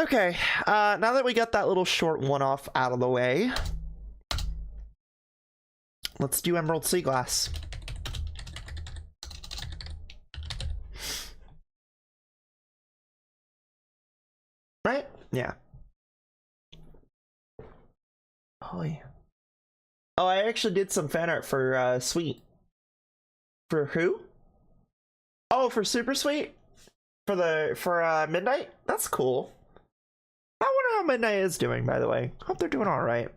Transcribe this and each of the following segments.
Okay, now that we got that little short one-off out of the way, let's do Emerald Sea Glass. Right? Yeah. Oh, yeah. Oh, I actually did some fan art for, Sweet. For who? Oh, for Super Sweet? For Midnight? That's cool. I wonder how Midnight is doing, by the way. Hope they're doing alright.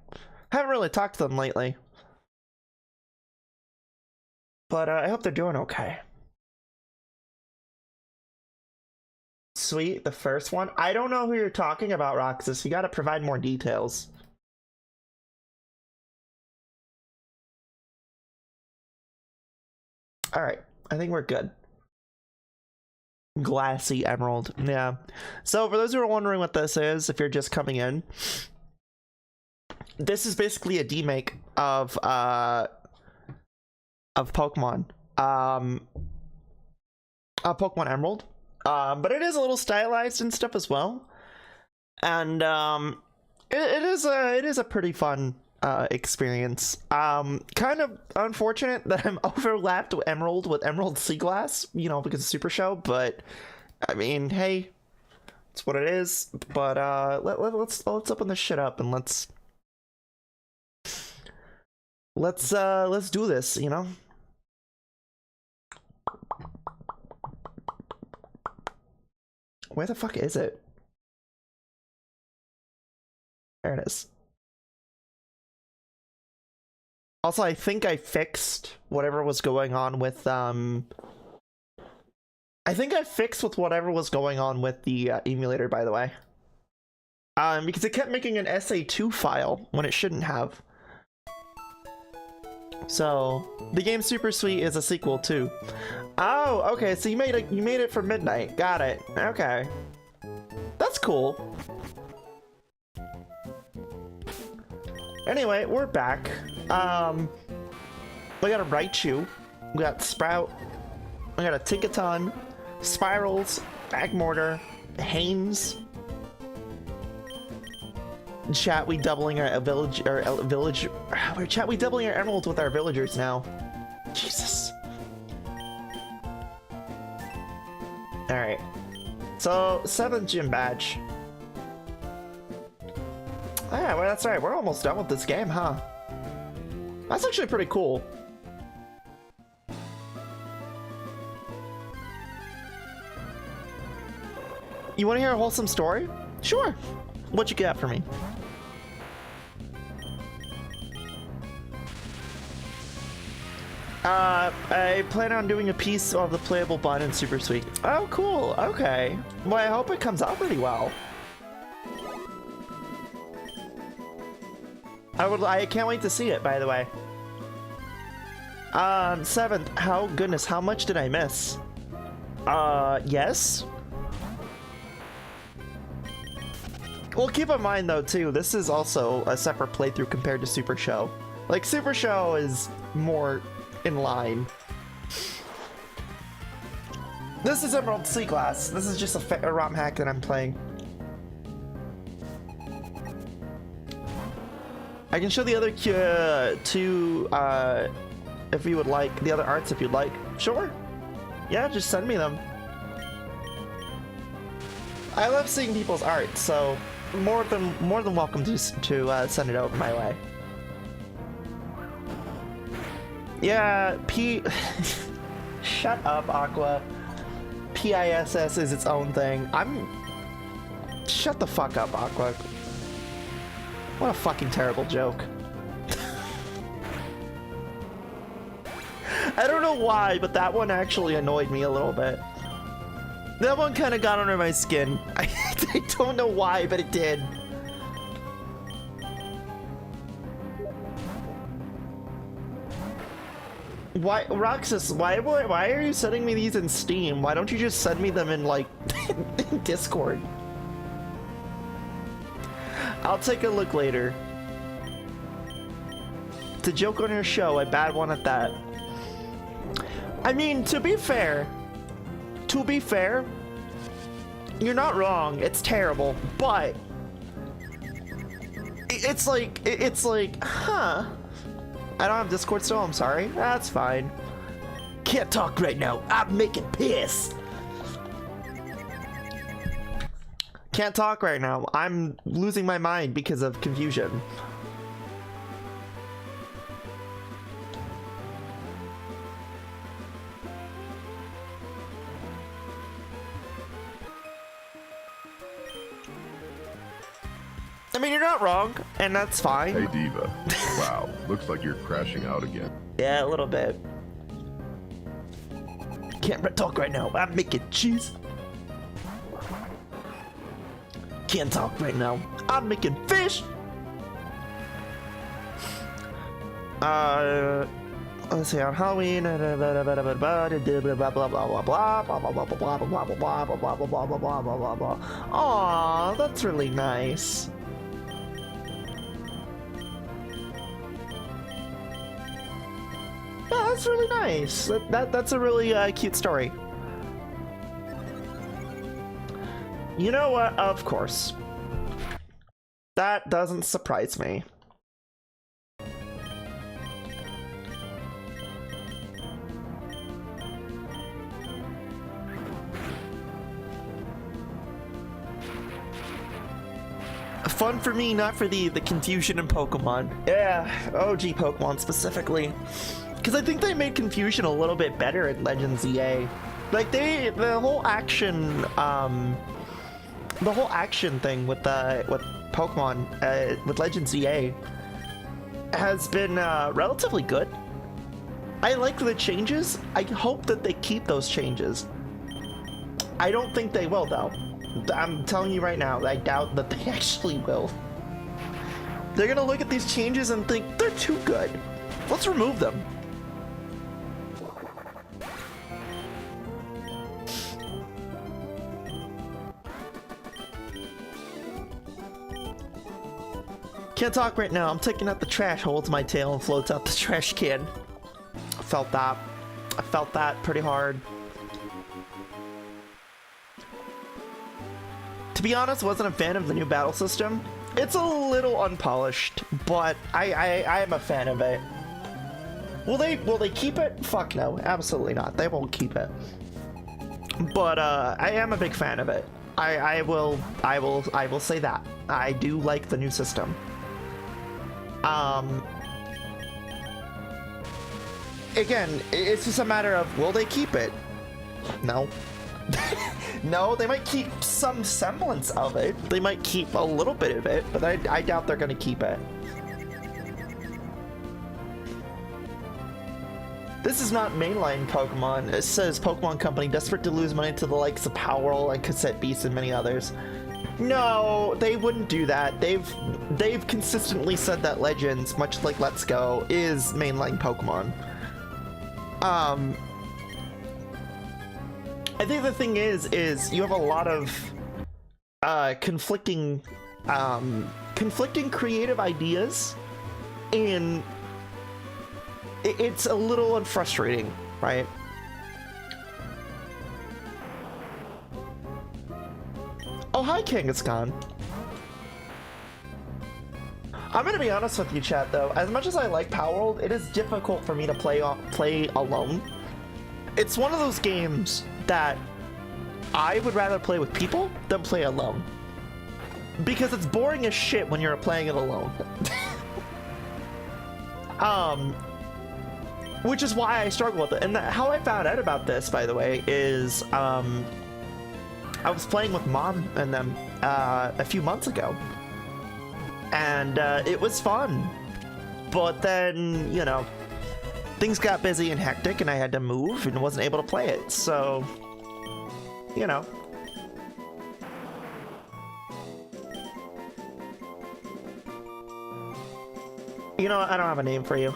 Haven't really talked to them lately. But, I hope they're doing okay. Sweet, the first one? I don't know who you're talking about, Roxas. You gotta provide more details. Alright, I think we're good. Glassy Emerald, yeah. So for those who are wondering what this is, if you're just coming in, this is basically a demake of Pokemon. Pokemon Emerald. But it is a little stylized and stuff as well. And it is a pretty fun experience. Kind of unfortunate that I'm overlapped with Emerald Sea Glass, you know, because of Super Show, but I mean, hey, it's what it is. But let's open this shit up and let's do this, you know. Where the fuck is it? There it is. Also, I think I fixed whatever was going on with, I think I fixed with whatever was going on with the emulator, by the way. Because it kept making an SA2 file when it shouldn't have. So, the game Super Sweet is a sequel too. Oh, okay, so you made it for Midnight. Got it. Okay. That's cool. Anyway, we're back. We got a Raichu, we got Sprout, we got a Tinkaton, Spirals, Magmortar, Hames. Chat, we doubling our village. We doubling our emeralds with our villagers now. Jesus. All right. So 7th gym badge. Oh, yeah, well, that's right. We're almost done with this game, huh? That's actually pretty cool. You want to hear a wholesome story? Sure. What you got for me? I plan on doing a piece of the playable bun in Super Sweet. Oh, cool. Okay. Well, I hope it comes out pretty well. I can't wait to see it, by the way. 7th, how much did I miss? Yes? Well, keep in mind, though, too, this is also a separate playthrough compared to Super Show. Like, Super Show is more in line. This is Emerald Sea Glass. This is just a ROM hack that I'm playing. I can show the other two, if you would like, the other arts if you'd like. Sure. Yeah, just send me them. I love seeing people's art, so more than welcome to send it over my way. Yeah, Shut up, Aqua. PISS is its own thing. Shut the fuck up, Aqua. What a fucking terrible joke. I don't know why, but that one actually annoyed me a little bit. That one kind of got under my skin. I don't know why, but it did. Why, Roxas, why are you sending me these in Steam? Why don't you just send me them in, like, in Discord? I'll take a look later. It's a joke on your show, a bad one at that. I mean, to be fair, You're not wrong. It's terrible, but it's like, huh? I don't have Discord still. I'm sorry. That's fine. Can't talk right now. I'm making piss. Can't talk right now. I'm losing my mind because of confusion. I mean, you're not wrong, and that's fine. Hey, Diva. Wow, looks like you're crashing out again. Yeah, a little bit. Can't talk right now. I'm making cheese. Can't talk right now. I'm making fish. Let's see, on Halloween. Aw, that's really nice. Yeah, that's really nice. That's a really cute story. You know what? Of course. That doesn't surprise me. Fun for me, not for the confusion in Pokemon. Yeah, OG Pokemon specifically. Because I think they made confusion a little bit better in Legends EA. Like the whole action thing with Pokemon with Legends EA has been relatively good. I like the changes. I hope that they keep those changes. I don't think they will, though. I'm telling you right now, I doubt that they actually will. They're gonna look at these changes and think they're too good. Let's remove them. Can't talk right now. I'm taking out the trash, holds my tail and floats out the trash can. I felt that pretty hard. To be honest, wasn't a fan of the new battle system. It's a little unpolished, but I am a fan of it. Will they keep it? Fuck no, absolutely not. They won't keep it. But I am a big fan of it. I will say that. I do like the new system. Again, it's just a matter of, will they keep it? No. No, they might keep some semblance of it. They might keep a little bit of it, but I doubt they're gonna keep it. This is not mainline Pokemon. It says Pokemon Company desperate to lose money to the likes of Powerl and Cassette Beast and many others. No, they wouldn't do that. They've consistently said that Legends, much like Let's Go, is mainline Pokemon. I think the thing is you have a lot of conflicting creative ideas, and it's a little frustrating, right? Oh, hi, Kangaskhan. I'm gonna be honest with you, chat, though. As much as I like Powerworld, it is difficult for me to play alone. It's one of those games that I would rather play with people than play alone. Because it's boring as shit when you're playing it alone. Which is why I struggle with it. And how I found out about this, by the way, is I was playing with Mom and them a few months ago. And it was fun. But then, you know, things got busy and hectic and I had to move and wasn't able to play it. So, you know. You know what? I don't have a name for you.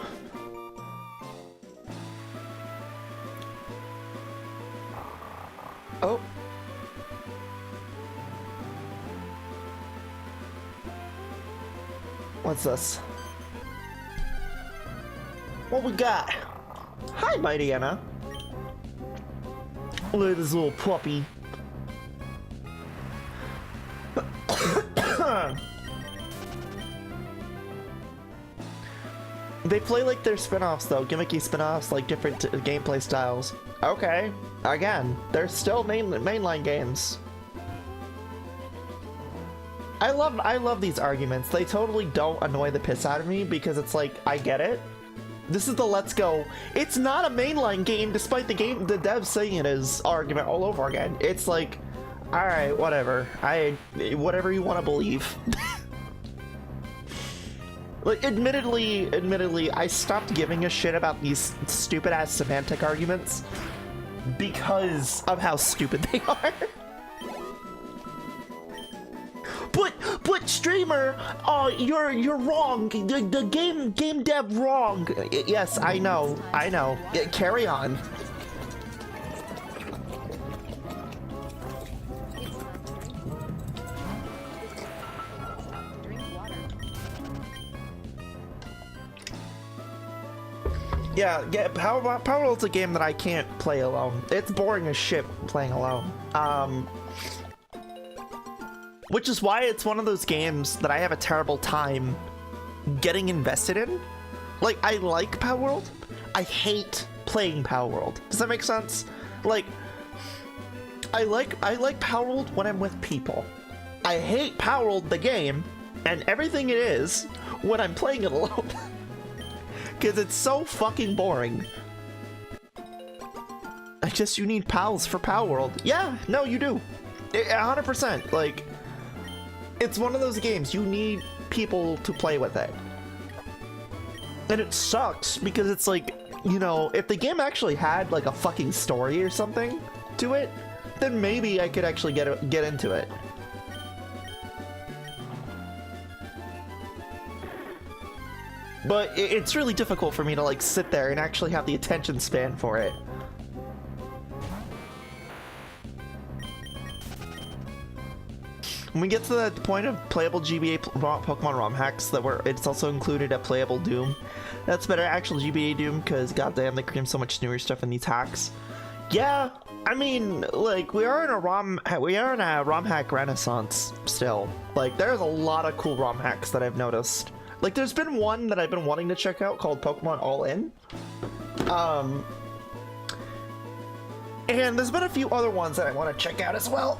Oh. What's this? What we got? Hi, Mighty Anna. Look at this little puppy. They play like their spin-offs though, gimmicky spin-offs, like different gameplay styles. Okay, again, they're still mainline games. I love these arguments. They totally don't annoy the piss out of me because it's like, I get it. This is the let's go. It's not a mainline game despite the devs saying it is argument all over again. It's like, all right, whatever. Whatever you want to believe. Like, admittedly, I stopped giving a shit about these stupid ass semantic arguments because of how stupid they are. But streamer, you're wrong. The game dev wrong. Yes, I know. Carry on. Yeah, Power World's a game that I can't play alone. It's boring as shit playing alone. Which is why it's one of those games that I have a terrible time getting invested in. Like, I like Power World. I hate playing Power World. Does that make sense? Like, I like Power World when I'm with people. I hate Power World the game and everything it is when I'm playing it alone. Because it's so fucking boring. I guess you need pals for Power World. Yeah, no, you do. 100%. Like, it's one of those games, you need people to play with it. And it sucks because it's like, you know, if the game actually had like a fucking story or something to it, then maybe I could actually get into it. But it's really difficult for me to like sit there and actually have the attention span for it. When we get to the point of playable GBA Pokemon ROM hacks, it's also included a playable Doom. That's better actual GBA Doom because goddamn they cram so much newer stuff in these hacks. Yeah, I mean, like we are in a ROM hack renaissance still. Like there's a lot of cool ROM hacks that I've noticed. Like there's been one that I've been wanting to check out called Pokemon All In. And there's been a few other ones that I want to check out as well.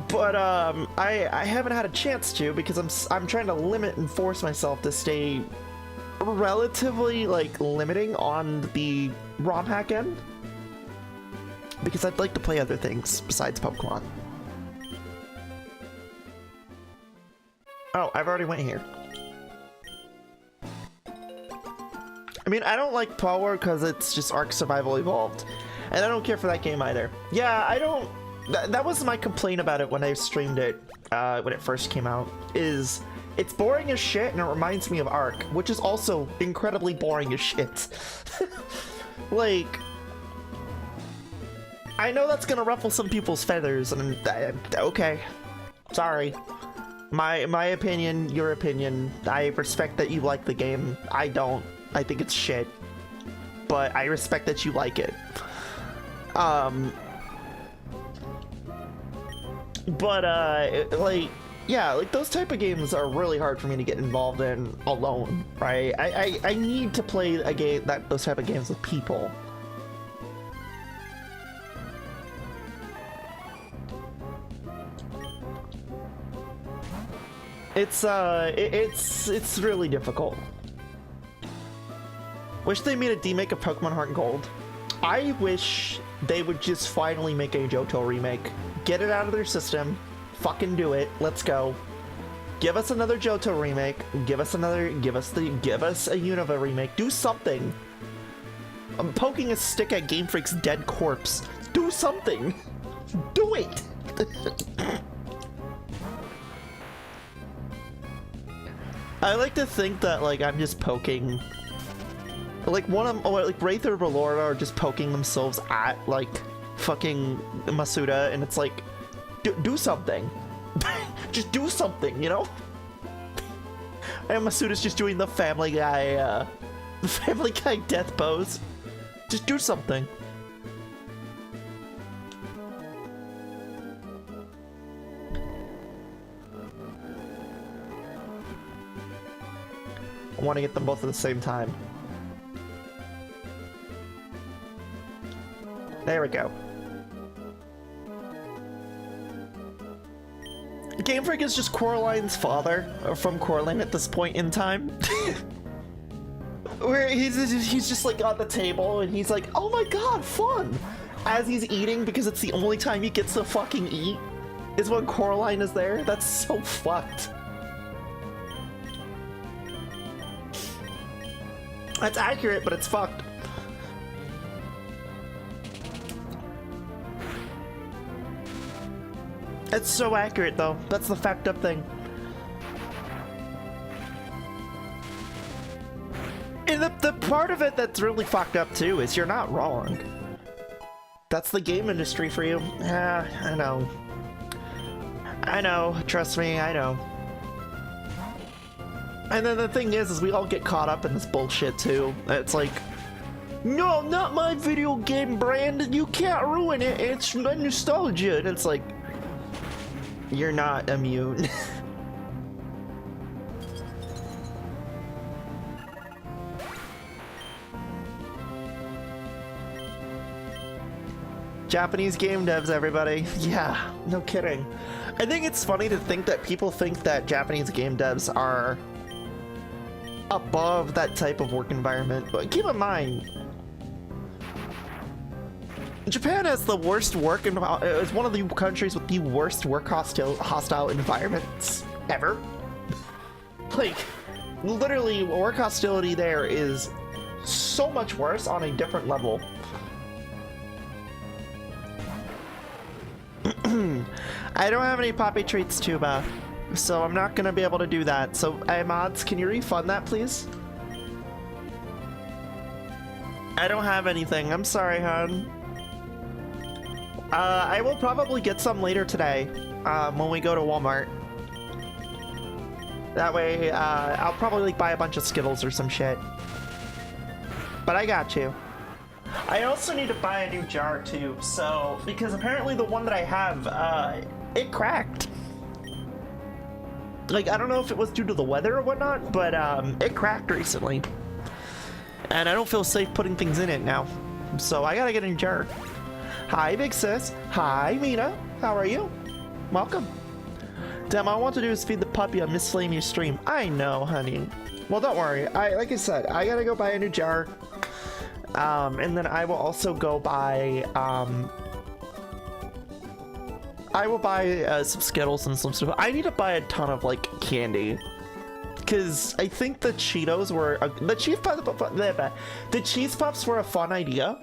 But I haven't had a chance to because I'm trying to limit and force myself to stay relatively like limiting on the ROM hack end because I'd like to play other things besides Pokemon. Oh, I've already went here. I mean, I don't like Power because it's just Ark Survival Evolved. And I don't care for that game either. Yeah, I don't... That was my complaint about it when I streamed it, when it first came out, is it's boring as shit and it reminds me of Ark, which is also incredibly boring as shit. Like... I know that's gonna ruffle some people's feathers, and okay. Sorry. My opinion, your opinion. I respect that you like the game. I don't. I think it's shit. But I respect that you like it. Like, yeah, like those type of games are really hard for me to get involved in alone, right? I need to play a game those type of games with people. It's really difficult. Wish they made a remake of Pokemon Heart and Gold. I wish they would just finally make a Johto remake. Get it out of their system. Fucking do it. Let's go. Give us another Johto remake. Give us a Unova remake. Do something. I'm poking a stick at Game Freak's dead corpse. Do something. Do it. I like to think that like I'm just poking. Like like Wraith or Ballora are just poking themselves at like fucking Masuda, and it's like, do something. Just do something, you know? And Masuda's just doing the Family Guy death pose. Just do something. want to get them both at the same time. There we go. Game Freak is just Coraline's father from Coraline at this point in time. Where he's just like on the table and he's like, oh my god, fun! As he's eating, because it's the only time he gets to fucking eat, is when Coraline is there. That's so fucked. That's accurate, but it's fucked. It's so accurate, though. That's the fucked up thing. And the part of it that's really fucked up, too, is you're not wrong. That's the game industry for you. Yeah, I know. I know. Trust me, I know. And then the thing is we all get caught up in this bullshit, too. It's like, no, not my video game brand. You can't ruin it. It's nostalgia. And it's like, you're not immune. Japanese game devs, everybody. Yeah, no kidding. I think it's funny to think that people think that Japanese game devs are above that type of work environment, but keep in mind, Japan has the worst work environment. It's one of the countries with the worst work hostile environments ever. Like, literally, work hostility there is so much worse on a different level. I don't have any poppy treats, Tuba, so I'm not gonna be able to do that. So, hey, mods, can you refund that, please? I don't have anything. I'm sorry, hon. I will probably get some later today, when we go to Walmart. That way, I'll probably like, buy a bunch of Skittles or some shit. But I got you. I also need to buy a new jar too, so, because apparently the one that I have, it cracked. Like, I don't know if it was due to the weather or whatnot, but it cracked recently. And I don't feel safe putting things in it now. So I gotta get a new jar. Hi, Big Sis. Hi, Mina. How are you? Welcome. Damn, all I want to do is feed the puppy on Miss Flamie's stream. I know, honey. Well, don't worry. Like I said, I gotta go buy a new jar. And then I will also go buy, I will buy some Skittles and some stuff. I need to buy a ton of, like, candy. Because I think the Cheetos were, the cheese puffs were a fun idea.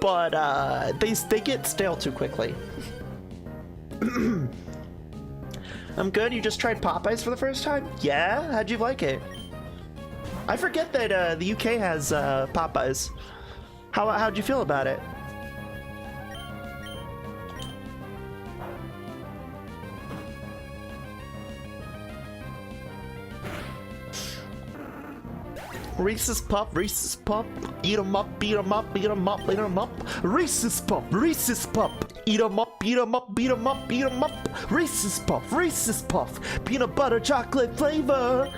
But, they get stale too quickly. I'm good. You just tried Popeyes for the first time? Yeah? How'd you like it? I forget that the UK has Popeyes. How'd you feel about it? Reese's Puff, eat 'em up, beat 'em up, eat 'em up, eat 'em up. Reese's Puff, eat 'em up, beat 'em up, beat 'em up, beat 'em up. Reese's Puff, peanut butter chocolate flavor.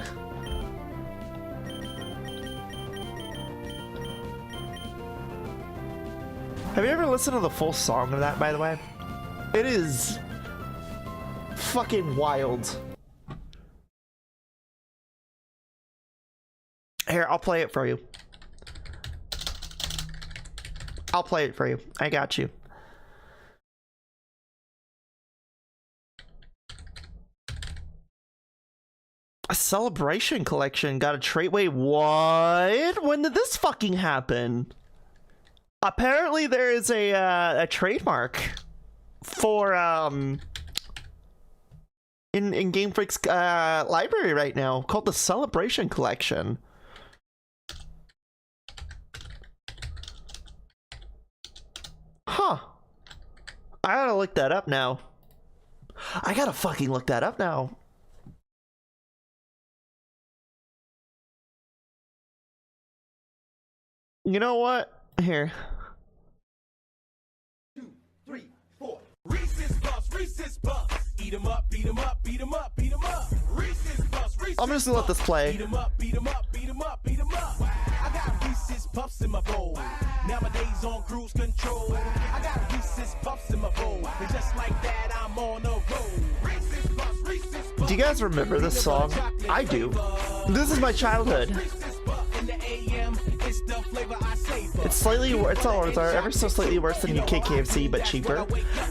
Have you ever listened to the full song of that, by the way? It is fucking wild. Here, I'll play it for you. I'll play it for you. I got you. A celebration collection got a trait. Wait, what? When did this fucking happen? Apparently there is a trademark for in Game Freak's library right now called the Celebration Collection. Huh. I gotta look that up now. I gotta fucking look that up now. You know what? Here. 2, 3, 4. Reese's Puffs, eat 'em up, beat 'em up, beat 'em up, beat 'em up. Reese's Puffs, I'm just gonna let this play. Beat 'em up, beat 'em up, beat 'em up, beat 'em up. I got Reese's Puffs in my bowl. Nowadays on cruise control. I got Reese's Puffs in my bowl. And just like that, I'm on a roll. Reese's Puffs, Reese's Puffs. Do you guys remember this song? I do. This is my childhood. Reese's Puffs in the AM. It's the flavor I savor. It's slightly worse. It's all ever so slightly worse than UK KFC, but cheaper.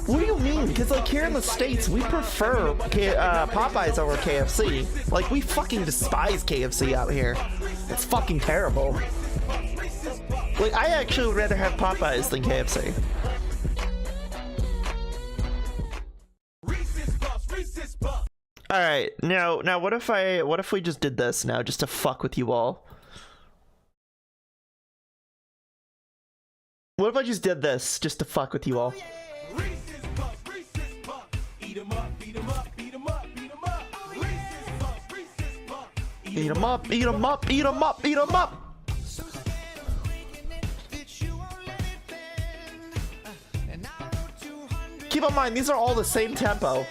What do you mean? Because like here in the States, we prefer Popeyes over KFC. Like we fucking despise KFC out here. It's fucking terrible. Like I actually would rather have Popeyes than KFC. All right, now what if we just did this now just to fuck with you all? What if I just did this just to fuck with you all? Eat 'em up, eat 'em up, eat 'em up, eat 'em up, eat 'em up. Keep in mind, these are all the same tempo.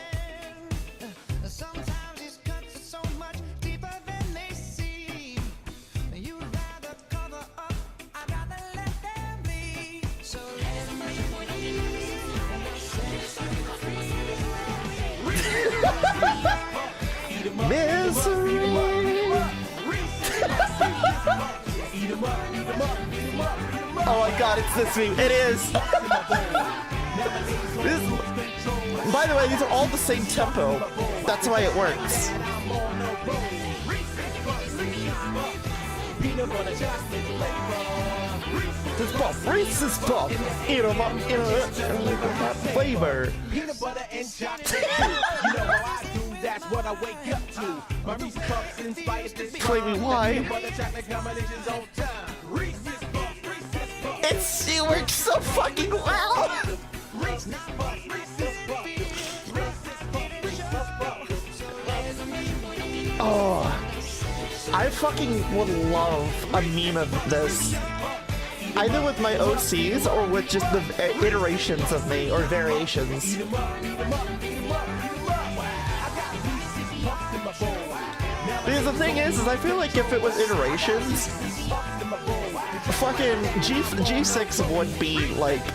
Misery. Oh my god, it's this meme. It is. By the way, these are all the same tempo. That's why it works. This pop, Reese's pop. Eat 'em up, eat 'em up. Flavor. Peanut butter and chocolate. You know how I do. That's what I wake up to. My Reese's Puffs inspired this. Flamie, why? Peanut butter chocolate combinations on time. Reese's Puffs, Reese's Puffs. It works so fucking well. Reese's Puffs, Reese's Puffs. Reese's Puffs. Oh, I fucking would love a meme of this. Either with my OCs or with just the iterations of me or variations. Because the thing is I feel like if it was iterations, fucking G6 would be like,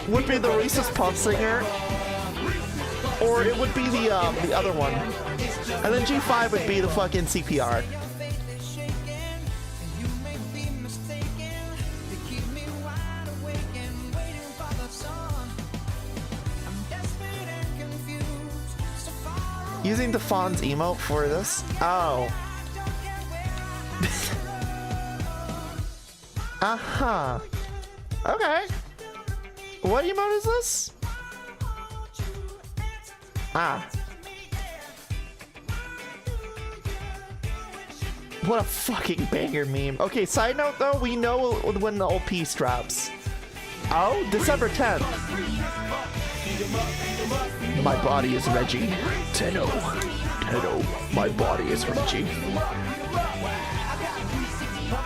would be the Reese's Puff singer, or it would be the other one, and then G5 would be the fucking CPR. Using the Fawn's emote for this? Oh. Uh-huh. Okay. What emote is this? Ah. What a fucking banger meme. Okay, side note though, we know when the old piece drops. Oh, December 10th. My body is Reggie. Tenno. My body is Reggie.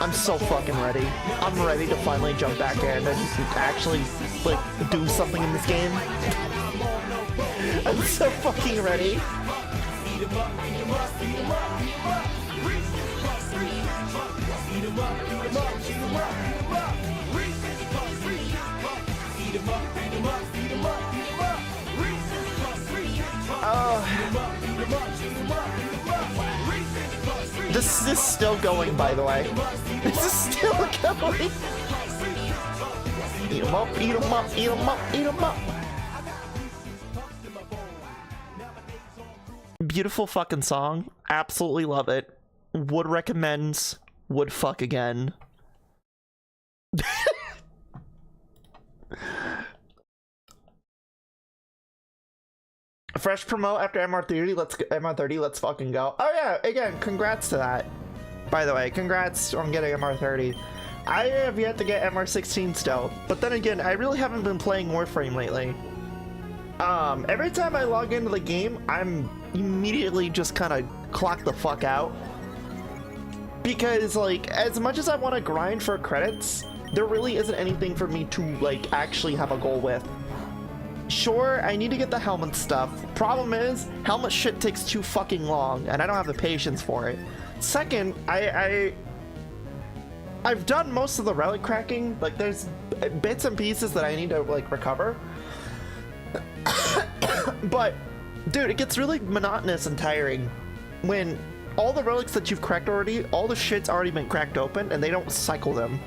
I'm so fucking ready. I'm ready to finally jump back in and actually, like, do something in this game. I'm so fucking ready. This is still going, by the way. This is still going. Eat 'em up, eat 'em up, eat 'em up, eat 'em up. Beautiful fucking song. Absolutely love it. Would recommend. Would fuck again. Fresh promote after MR30. MR30. Let's fucking go. Oh yeah. Again, congrats to that. By the way, congrats on getting MR30. I have yet to get MR16 still, but then again, I really haven't been playing Warframe lately. Every time I log into the game, I'm immediately just kind of clock the fuck out. Because, like, as much as I want to grind for credits, there really isn't anything for me to, like, actually have a goal with. Sure, I need to get the helmet stuff. Problem is, helmet shit takes too fucking long, and I don't have the patience for it. Second, I've done most of the relic cracking. Like, there's bits and pieces that I need to, like, recover. But, dude, it gets really monotonous and tiring when all the relics that you've cracked already, all the shit's already been cracked open, and they don't cycle them.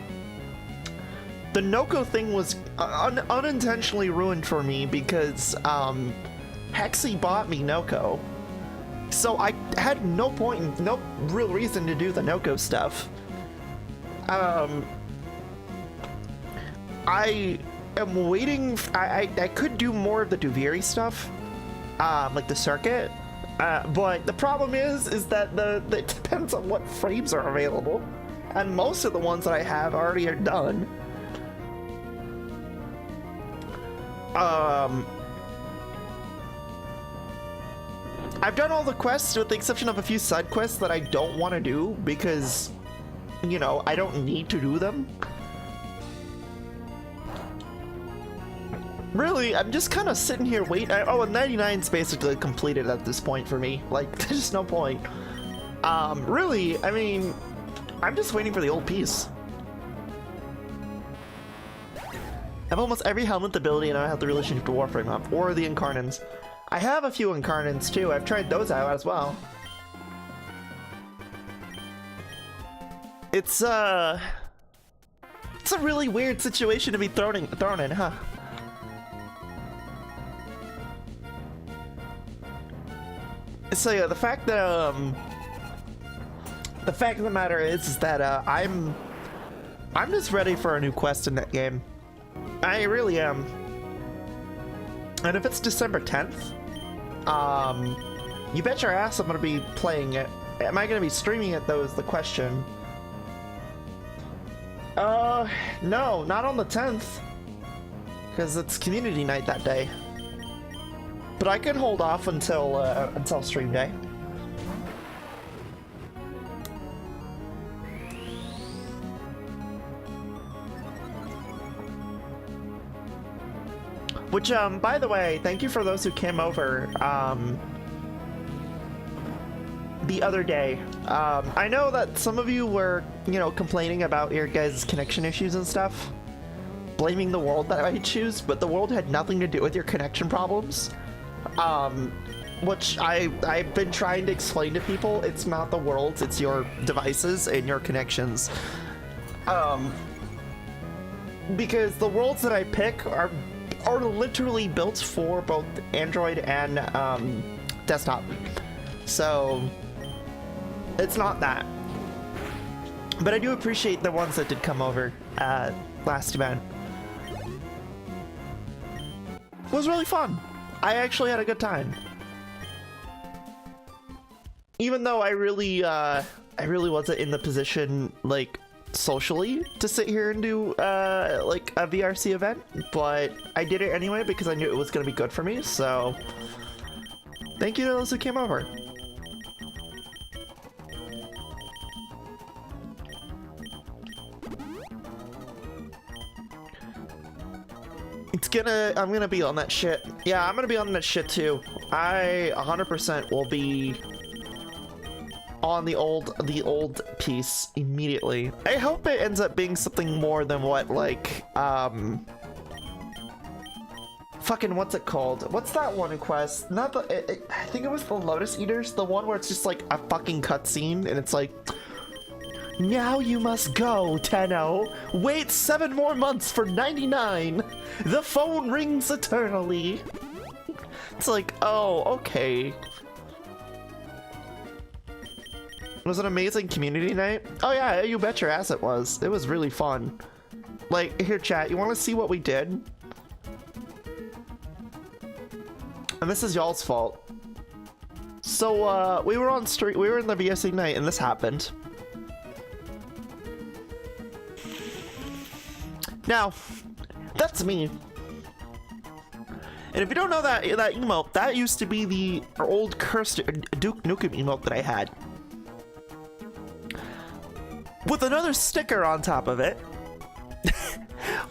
The Noko thing was unintentionally ruined for me because Hexy bought me Noko. So I had no point, no real reason to do the Noko stuff. I am waiting, I could do more of the Duviri stuff, like the circuit, but the problem is that it depends on what frames are available, and most of the ones that I have already are done. I've done all the quests with the exception of a few side quests that I don't want to do because, you know, I don't need to do them. Really, I'm just kind of sitting here waiting. Oh, and 99's basically completed at this point for me. Like, there's just no point. Really, I mean, I'm just waiting for the old piece. I have almost every helmet ability and I have the relationship to Warframe up, or the Incarnants. I have a few Incarnants too, I've tried those out as well. It's a really weird situation to be thrown in, huh? So yeah, the fact of the matter is that I'm just ready for a new quest in that game. I really am. And if it's December 10th, you bet your ass I'm gonna be playing it. Am I gonna be streaming it though is the question. No, not on the 10th. Because it's community night that day. But I could hold off until stream day. Which, by the way, thank you for those who came over, the other day. I know that some of you were, you know, complaining about your guys' connection issues and stuff. Blaming the world that I choose, but the world had nothing to do with your connection problems. Which I've been trying to explain to people. It's not the world's, it's your devices and your connections. Because the worlds that I pick are literally built for both Android and desktop. So it's not that. But I do appreciate the ones that did come over last event. It was really fun. I actually had a good time. Even though I really wasn't in the position, like, socially to sit here and do like a VRC event, but I did it anyway because I knew it was going to be good for me. So thank you to those who came over. I'm gonna be on that shit. Yeah, I'm gonna be on that shit too. I 100% will be on the old piece immediately. I hope it ends up being something more than what, like, fucking, what's it called? What's that one quest? Not the, I think it was the Lotus Eaters, the one where it's just like a fucking cutscene and it's like, now you must go, Tenno. Wait 7 more months for 99. The phone rings eternally. It's like, oh, okay. It was an amazing community night. Oh yeah, you bet your ass it was. It was really fun. Like, here chat, you want to see what we did? And this is y'all's fault. So, we were on street, we were in the VSC night and this happened. Now, that's me. And if you don't know that emote, that used to be the old cursed Duke Nukem emote that I had. With another sticker on top of it.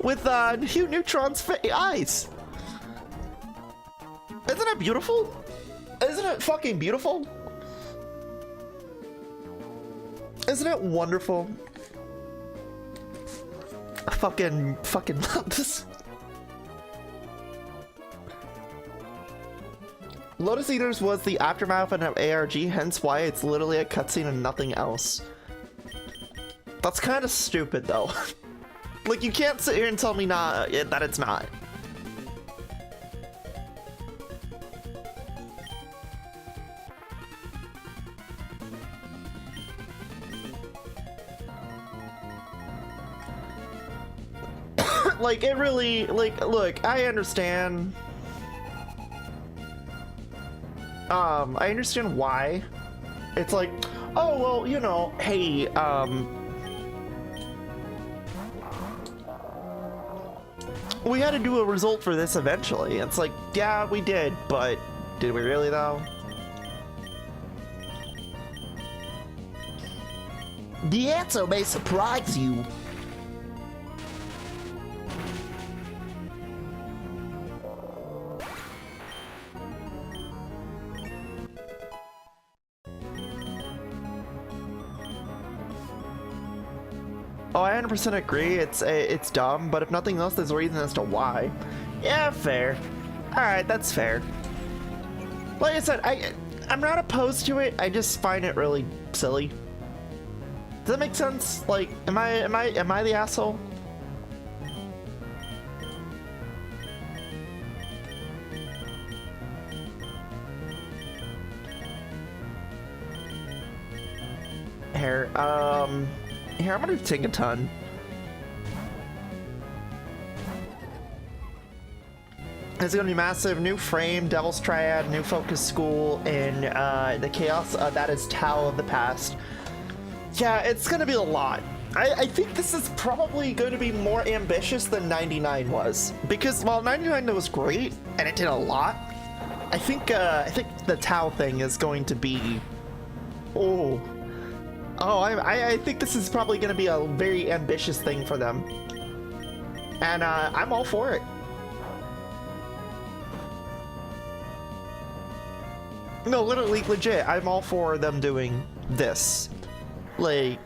With Hugh Neutron's eyes. Isn't it beautiful? Isn't it fucking beautiful? Isn't it wonderful? I fucking love this. Lotus Eaters was the aftermath of an ARG, hence why it's literally a cutscene and nothing else. That's kind of stupid though. Like, you can't sit here and tell me that it's not. Like, it really, like, look, I understand. I understand why. It's like, oh, well, you know, hey, we had to do a result for this eventually. It's like, yeah, we did, but did we really though? The answer may surprise you. Oh, I 100% agree. It's dumb, but if nothing else, there's a reason as to why. Yeah, fair. All right, that's fair. Like I said, I'm not opposed to it. I just find it really silly. Does that make sense? Like, am I the asshole? Here, here, I'm gonna take a ton. It's gonna be massive. New frame, Devil's Triad, new focus school, and the chaos that is Tau of the past. Yeah, it's gonna be a lot. I think this is probably going to be more ambitious than 99 was, because while 99 was great and it did a lot, I think the Tau thing is going to be, I think this is probably going to be a very ambitious thing for them, and I'm all for it. No, literally, legit, I'm all for them doing this. Like,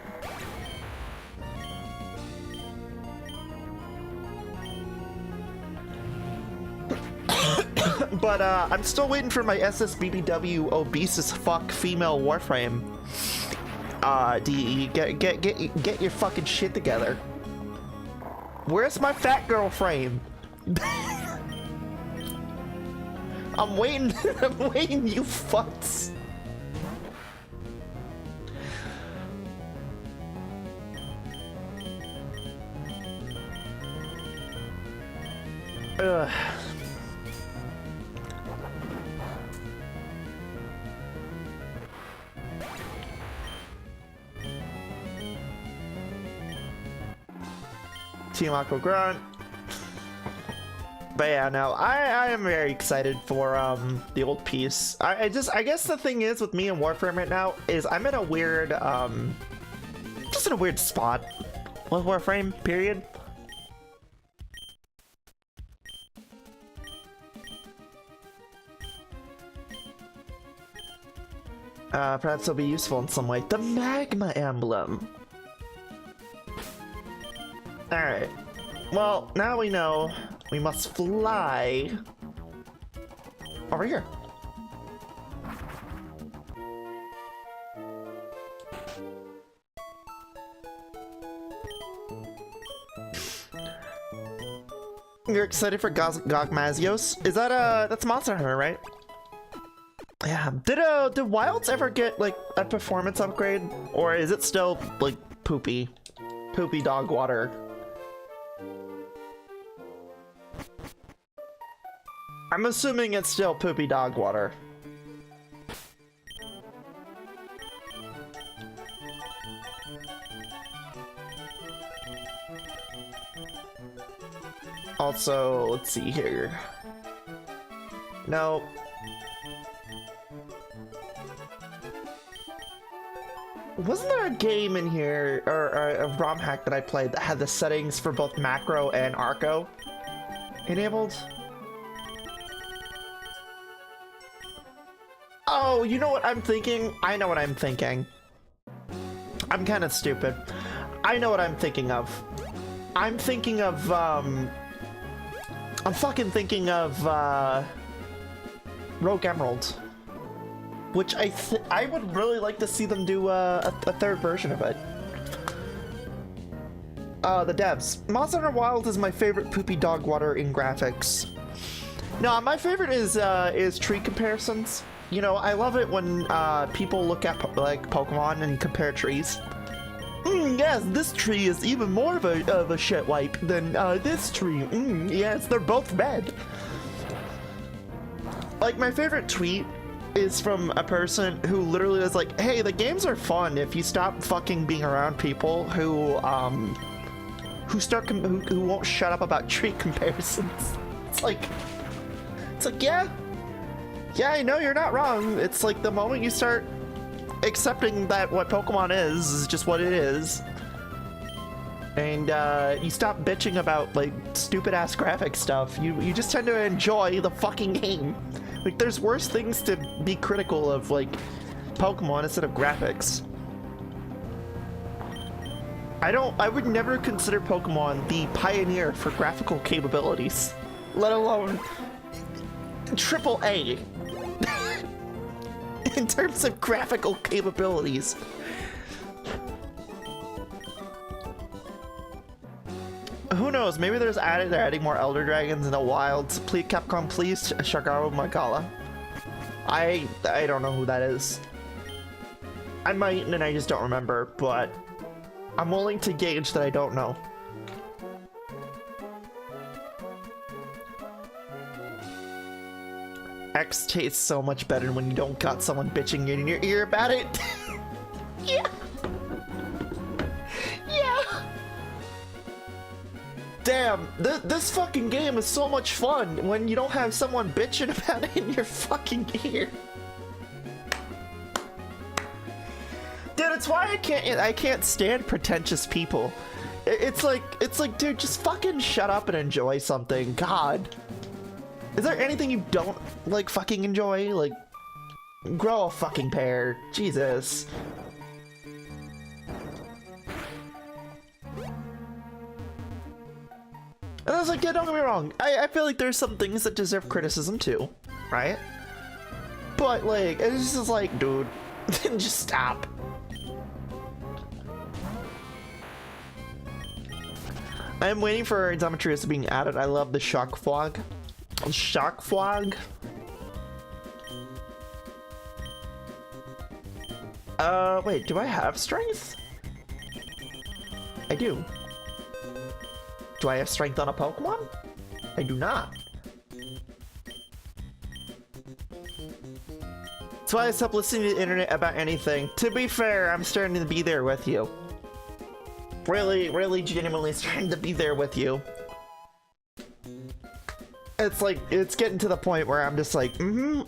but I'm still waiting for my SSBBW obese as fuck female Warframe. Get your fucking shit together. Where's my fat girl frame? I'm waiting. I'm waiting, you fucks. Ugh. Team Aqua Grunt. But yeah, no, I am very excited for the old piece. I guess the thing is with me and Warframe right now is I'm in a weird just in a weird spot with Warframe, period. Perhaps it'll be useful in some way. The magma emblem. Alright. Well, now we know we must fly over here. You're excited for Gogmazios? Is that that's Monster Hunter, right? Yeah. Did Wilds ever get like a performance upgrade, or is it still like poopy dog water? I'm assuming it's still poopy dog water. Also, let's see here. No. Wasn't there a game in here, or a ROM hack that I played that had the settings for both macro and Arco enabled? Oh, you know what I'm thinking? I know what I'm thinking. I'm kind of stupid. I know what I'm thinking of. I'm thinking of, I'm fucking thinking of, Rogue Emerald. Which I would really like to see them do, a third version of it. The devs. Monster Hunter Wilds is my favorite poopy dog water in graphics. No, my favorite is tree comparisons. You know, I love it when people look at like Pokemon and compare trees. Yes, this tree is even more of a shit wipe than this tree. Yes, they're both red. Like, my favorite tweet is from a person who literally was like, "Hey, the games are fun if you stop fucking being around people who won't shut up about tree comparisons." It's like, yeah, I know you're not wrong. It's like the moment you start accepting that what Pokemon is just what it is, and you stop bitching about like stupid ass graphic stuff, you just tend to enjoy the fucking game. Like, there's worse things to be critical of, like Pokemon, instead of graphics. I would never consider Pokemon the pioneer for graphical capabilities, let alone AAA. In terms of graphical capabilities. Who knows, maybe they're adding more Elder Dragons in the wilds. Please, Capcom, please, Shagaru Magala. I don't know who that is. I might, and I just don't remember, but I'm willing to gauge that I don't know. X tastes so much better when you don't got someone bitching in your ear about it. Yeah. Yeah. Damn, this fucking game is so much fun when you don't have someone bitching about it in your fucking ear. Dude, it's why I can't stand pretentious people. It's like, dude, just fucking shut up and enjoy something. God. Is there anything you don't, like, fucking enjoy? Like, grow a fucking pair. Jesus. And I was like, yeah, don't get me wrong. I feel like there's some things that deserve criticism too, right? But, like, it's just like, dude, just stop. I'm waiting for Zometrius being added. I love the shock fog. Shock fog? Wait, do I have strength? I do. Do I have strength on a Pokemon? I do not. That's why I stopped listening to the internet about anything. To be fair, I'm starting to be there with you. Really genuinely starting to be there with you. It's like, it's getting to the point where I'm just like, and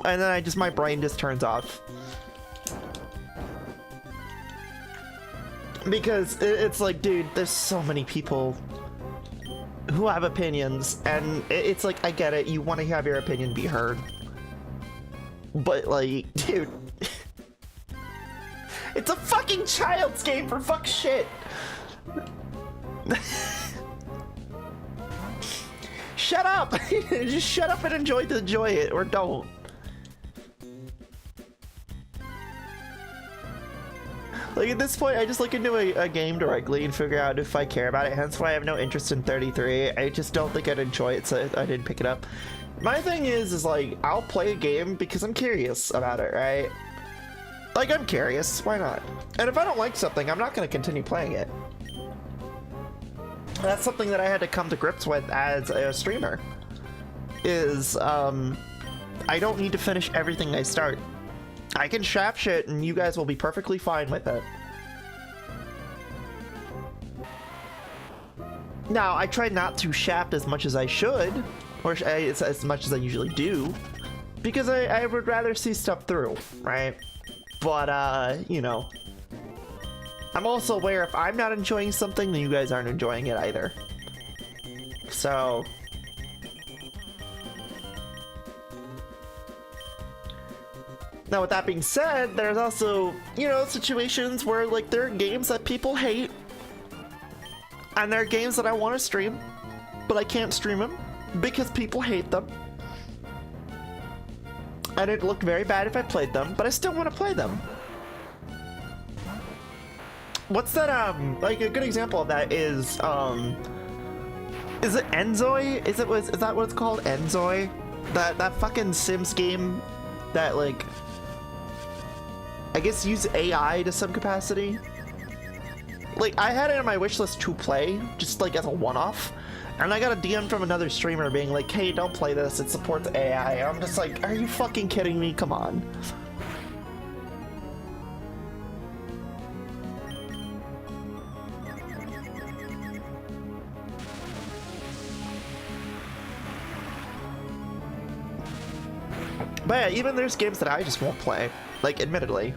then my brain just turns off. Because it's like, dude, there's so many people who have opinions, and it's like, I get it, you want to have your opinion be heard. But like, dude, it's a fucking child's game, for fuck's shit. Shut up! Just shut up and enjoy it, or don't. Like, at this point, I just look into a game directly and figure out if I care about it, hence why I have no interest in 33. I just don't think I'd enjoy it, so I didn't pick it up. My thing is like, I'll play a game because I'm curious about it, right? Like, I'm curious, why not? And if I don't like something, I'm not going to continue playing it. That's something that I had to come to grips with as a streamer. Is, I don't need to finish everything I start. I can shaft shit and you guys will be perfectly fine with it. Now, I try not to shaft as much as I should, or as much as I usually do, because I would rather see stuff through, right? But, you know, I'm also aware if I'm not enjoying something, then you guys aren't enjoying it either. So... Now, with that being said, there's also, you know, situations where, like, there are games that people hate, and there are games that I want to stream, but I can't stream them because people hate them. And it'd look very bad if I played them, but I still want to play them. What's that, like, a good example of that is it Enzoi? Is that what it's called? Enzoi? That fucking Sims game that, like, I guess use AI to some capacity. Like, I had it on my wishlist to play, just like as a one-off, and I got a DM from another streamer being like, hey, don't play this, it supports AI. And I'm just like, are you fucking kidding me? Come on. But yeah, even there's games that I just won't play, like, admittedly.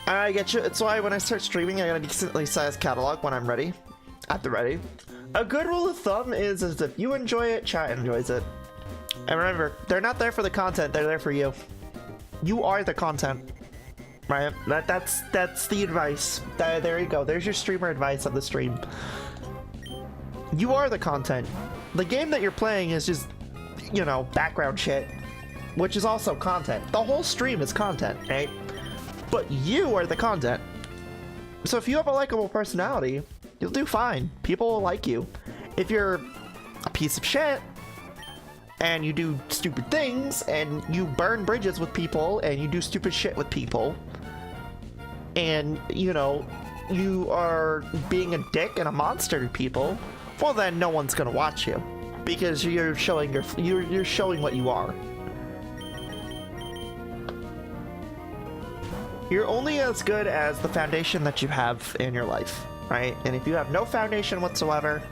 I get you. It's why when I start streaming, I got a decently sized catalog when I'm ready. At the ready. A good rule of thumb is if you enjoy it, chat enjoys it. And remember, they're not there for the content, they're there for you. You are the content. Right? That's the advice. There you go. There's your streamer advice of the stream. You are the content. The game that you're playing is just, you know, background shit, which is also content. The whole stream is content, right? But you are the content. So if you have a likable personality, you'll do fine. People will like you. If you're a piece of shit and you do stupid things and you burn bridges with people and you do stupid shit with people and, you know, you are being a dick and a monster to people, well then no one's gonna watch you because you're showing you're showing what you are. You're only as good as the foundation that you have in your life, right? And if you have no foundation whatsoever,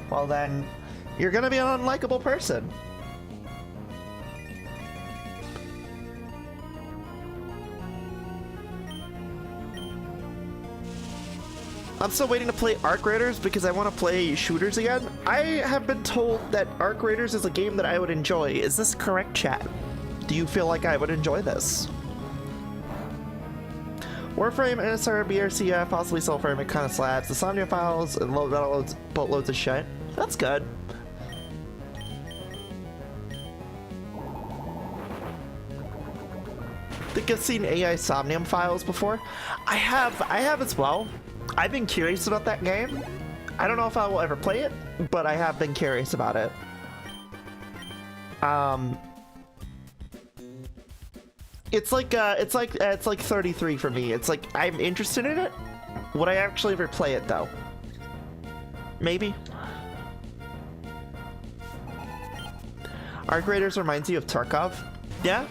well then, you're gonna be an unlikable person. I'm still waiting to play Arc Raiders because I want to play shooters again. I have been told that Arc Raiders is a game that I would enjoy. Is this correct, chat? Do you feel like I would enjoy this? Warframe, NSR, BRC, possibly Soulframe, it kind of slaps. The Somnia files and boatloads of shit. That's good. I think I've seen AI Somnium files before. I have as well. I've been curious about that game. I don't know if I will ever play it, but I have been curious about it. It's like 33 for me. It's like I'm interested in it. Would I actually ever play it though? Maybe. Arc Raiders reminds you of Tarkov. Yeah.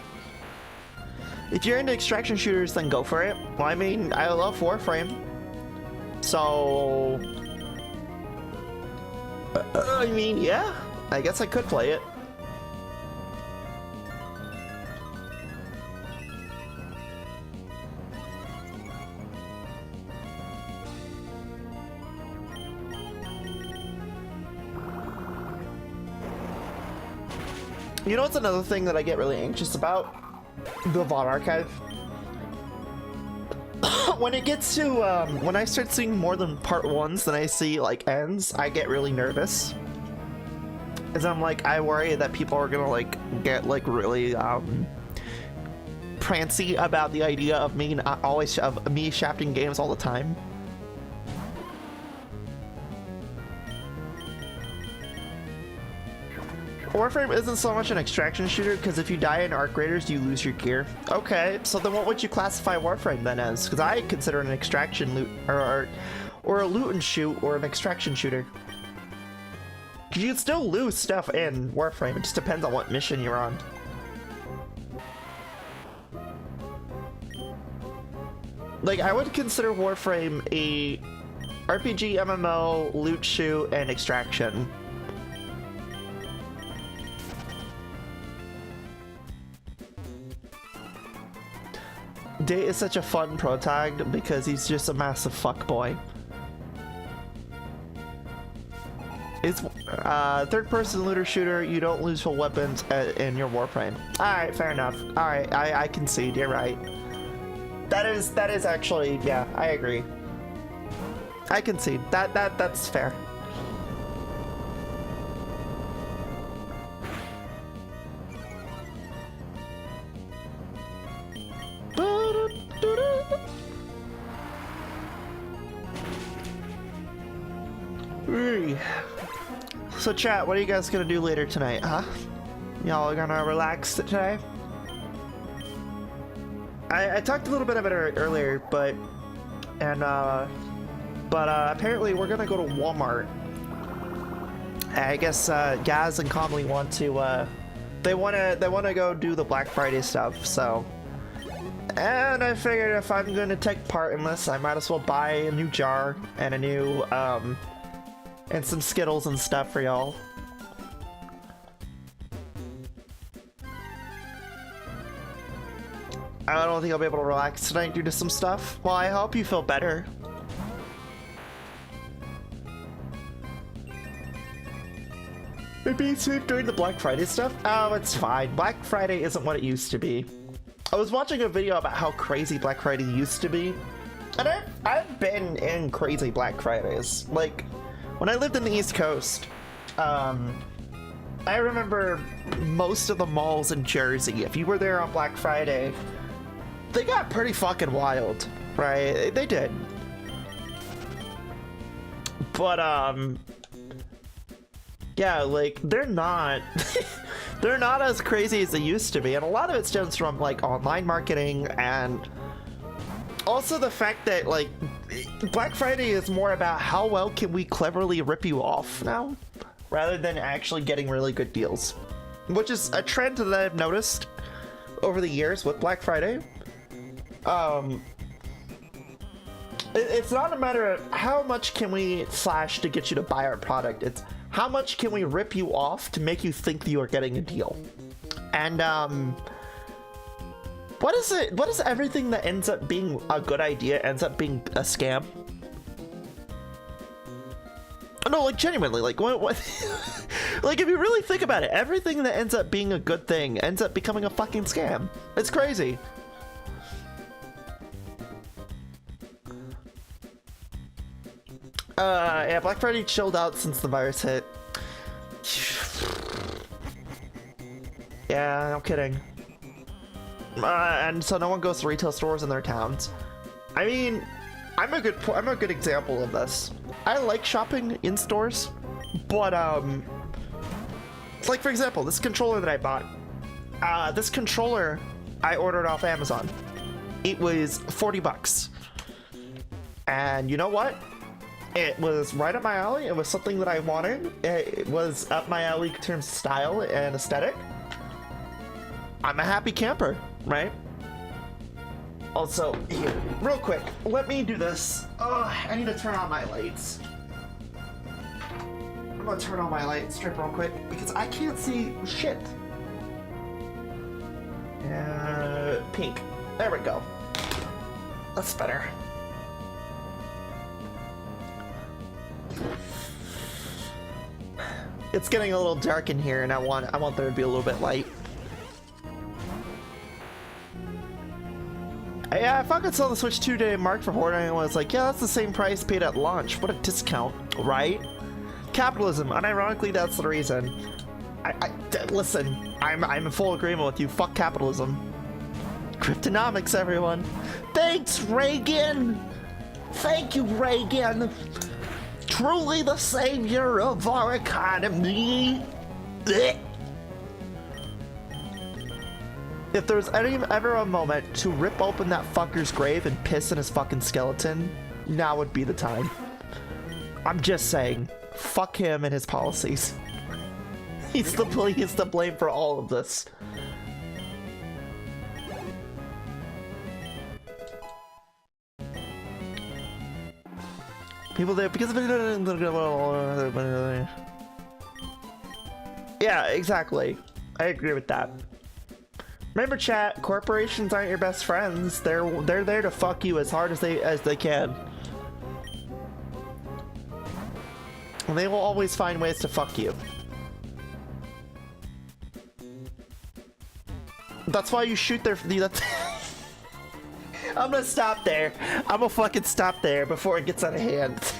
If you're into extraction shooters, then go for it. Well, I mean, I love Warframe. So, I mean, yeah. I guess I could play it. You know what's another thing that I get really anxious about? The VOD archive. When it gets to, when I start seeing more than part ones than I see, like, ends, I get really nervous. As I'm like, I worry that people are gonna, like, get, like, really, prancy about the idea of me me shafting games all the time. Warframe isn't so much an extraction shooter because if you die in Arc Raiders, you lose your gear. Okay, so then what would you classify Warframe then as? Because I consider it an extraction loot or a loot and shoot or an extraction shooter. You'd still lose stuff in Warframe. It just depends on what mission you're on. Like, I would consider Warframe a RPG, MMO, loot shoot, and extraction. Day is such a fun protag because he's just a massive fuckboy. Third-person looter shooter, you don't lose full weapons in your warframe. Alright, fair enough. Alright, I concede, you're right. That is actually, yeah, I agree. I concede. That's fair. So chat, what are you guys gonna do later tonight, huh? Y'all are gonna relax today? I talked a little bit about it earlier, but apparently we're gonna go to Walmart. I guess Gaz and Comley want to they wanna go do the Black Friday stuff, so. And I figured if I'm gonna take part in this, I might as well buy a new jar and a new and some Skittles and stuff for y'all. I don't think I'll be able to relax tonight due to some stuff. Well, I hope you feel better. Maybe sleep during the Black Friday stuff? Oh, it's fine. Black Friday isn't what it used to be. I was watching a video about how crazy Black Friday used to be. And I've been in crazy Black Fridays. Like, when I lived in the East Coast, I remember most of the malls in Jersey, if you were there on Black Friday, they got pretty fucking wild, right? They did. But, yeah, like, they're not, they're not as crazy as they used to be. And a lot of it stems from, like, online marketing and also the fact that, like, Black Friday is more about how well can we cleverly rip you off now, rather than actually getting really good deals. Which is a trend that I've noticed over the years with Black Friday. It's not a matter of how much can we slash to get you to buy our product, it's how much can we rip you off to make you think that you are getting a deal. And what is it? What is everything that ends up being a good idea ends up being a scam? No, like genuinely, like what like if you really think about it, everything that ends up being a good thing ends up becoming a fucking scam. It's crazy. Yeah, Black Friday chilled out since the virus hit. Yeah, no kidding. And so no one goes to retail stores in their towns. I mean, I'm a good example of this. I like shopping in stores, but like for example, this controller that I bought. This controller I ordered off Amazon. It was 40 bucks. And you know what? It was right up my alley. It was something that I wanted. It was up my alley in terms of style and aesthetic. I'm a happy camper, right? Also, here, real quick, let me do this. Oh, I need to turn on my lights. I'm gonna turn on my light strip real quick because I can't see shit. Pink. There we go. That's better. It's getting a little dark in here, and I want there to be a little bit light. Yeah, if I could sell the Switch 2 to Mark for hoarding, I was like, yeah, that's the same price paid at launch. What a discount, right? Capitalism. Unironically, that's the reason. Listen, I'm in full agreement with you. Fuck capitalism. Cryptonomics, everyone. Thanks, Reagan. Thank you, Reagan. Truly the savior of our economy. Blech. If there's ever a moment to rip open that fucker's grave and piss in his fucking skeleton, now would be the time. I'm just saying, fuck him and his policies. He's the blame for all of this. People there because of yeah, exactly. I agree with that. Remember, chat, corporations aren't your best friends. They're there to fuck you as hard as they can. And they will always find ways to fuck you. That's why you shoot their... That's I'm gonna stop there. I'm gonna fucking stop there before it gets out of hand.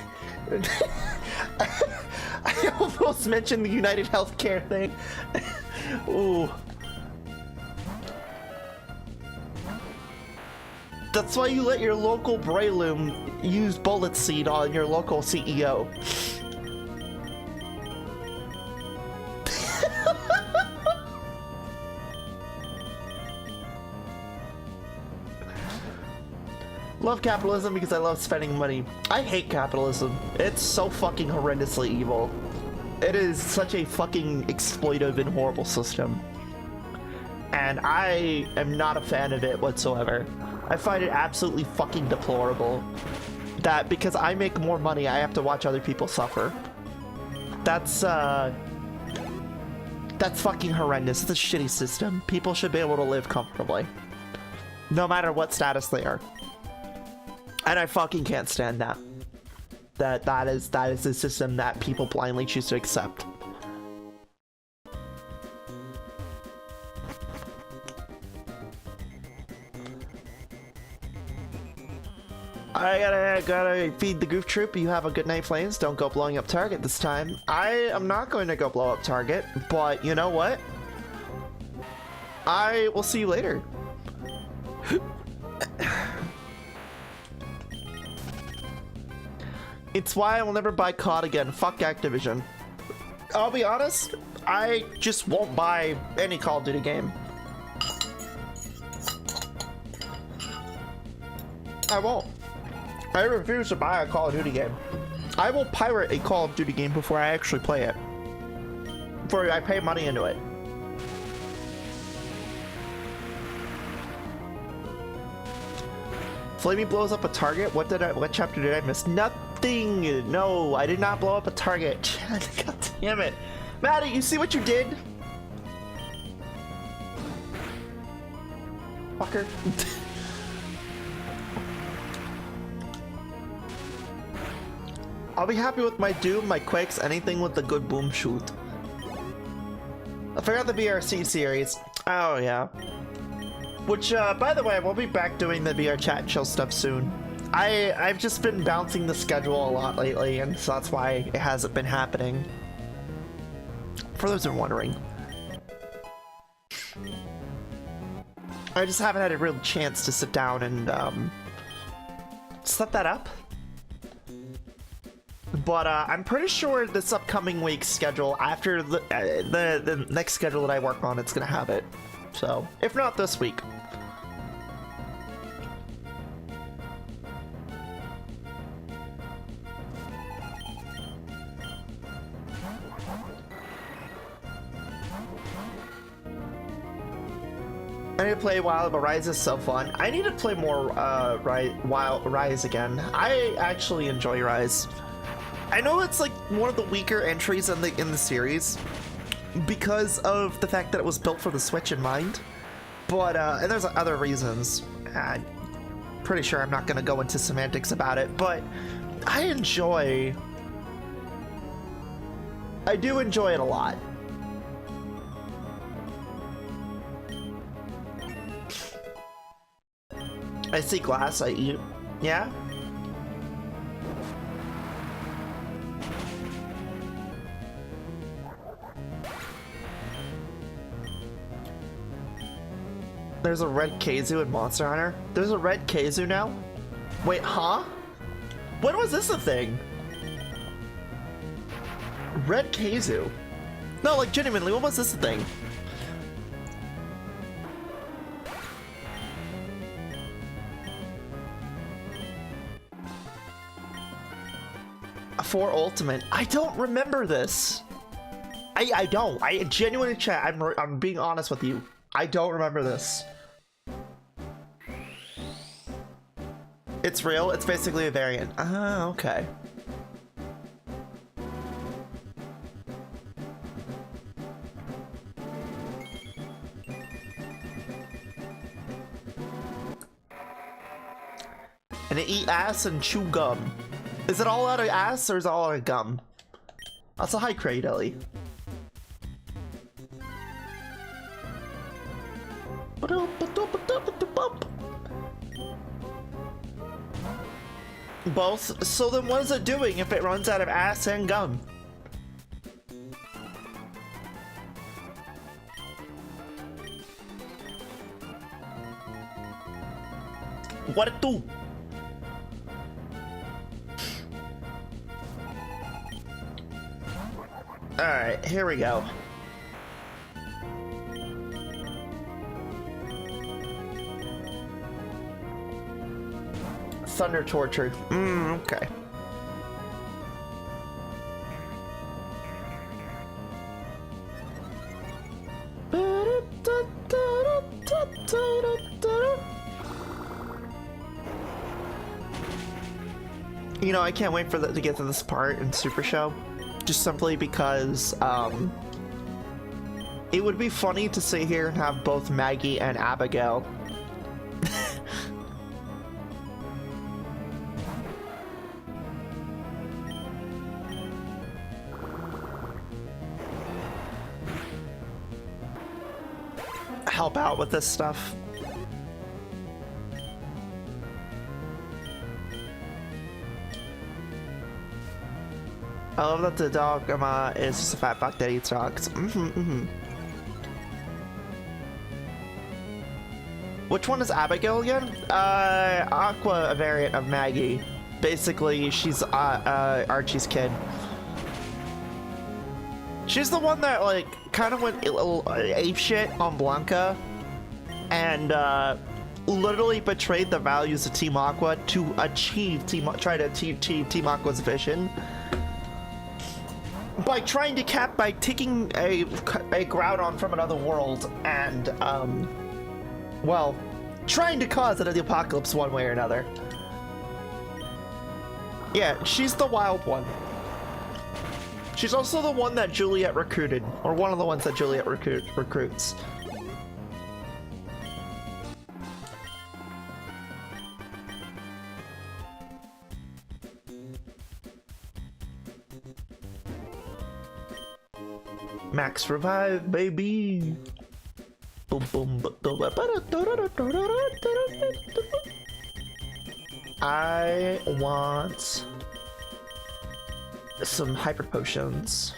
I almost mentioned the United Healthcare thing. Ooh. That's why you let your local Brayloom use bullet seed on your local CEO. Love capitalism because I love spending money. I hate capitalism. It's so fucking horrendously evil. It is such a fucking exploitive and horrible system. And I am not a fan of it whatsoever. I find it absolutely fucking deplorable that because I make more money, I have to watch other people suffer. That's fucking horrendous. It's a shitty system. People should be able to live comfortably, no matter what status they are. And I fucking can't stand that. That is a system that people blindly choose to accept. I gotta feed the goof troop. You have a good night, Flames. Don't go blowing up target this time. I am not going to go blow up target, but you know what? I will see you later. It's why I will never buy COD again. Fuck Activision. I'll be honest, I just won't buy any Call of Duty game. I won't. I refuse to buy a Call of Duty game. I will pirate a Call of Duty game before I actually play it. Before I pay money into it. Flamie blows up a target? What chapter did I miss? Nothing! No, I did not blow up a target. God damn it. Maddie, you see what you did? Fucker. I'll be happy with my Doom, my Quakes, anything with the good boom shoot. I forgot the BRC series. Oh, yeah. Which, by the way, we'll be back doing the VR chat and chill stuff soon. I've just been bouncing the schedule a lot lately, and so that's why it hasn't been happening. For those who are wondering. I just haven't had a real chance to sit down and, set that up. But, I'm pretty sure this upcoming week's schedule, after the next schedule that I work on, it's gonna have it. So, if not this week. I need to play Wild, but Rise is so fun. I need to play more Rise again. I actually enjoy Rise. I know it's like one of the weaker entries in the series because of the fact that it was built for the Switch in mind. But and there's other reasons. I'm pretty sure I'm not going to go into semantics about it, but I do enjoy it a lot. I see glass, I eat. Yeah? There's a red Kazoo in Monster Hunter. There's a red Kazoo now? Wait, huh? When was this a thing? Red Kazoo? No, like genuinely, when was this a thing? For Ultimate. I don't remember this. I don't. I genuinely chat. I'm being honest with you. I don't remember this. It's real. It's basically a variant. Ah, okay. And they eat ass and chew gum. Is it all out of ass or is it all out of gum? Also, hi, Cradily. Both. So then what is it doing if it runs out of ass and gun? What it do? Alright, here we go. Thunder torture. Okay. You know, I can't wait for to get to this part in Super Show. Just simply because, it would be funny to sit here and have both Maggie and Abigail. Help out with this stuff. I love that the dog is just a fat fuck that eats dogs. Which one is Abigail again? Aqua, a variant of Maggie. Basically, she's Archie's kid. She's the one that, like, kind of went apeshit on Blanca and literally betrayed the values of Team Aqua to try to achieve Team Aqua's vision by trying to by taking a Groudon from another world and well, trying to cause it the apocalypse one way or another. Yeah, she's the wild one. She's also the one that Juliet recruited, or one of the ones that Juliet recruits. Max revive, baby. Boom, boom, I want some hyper potions.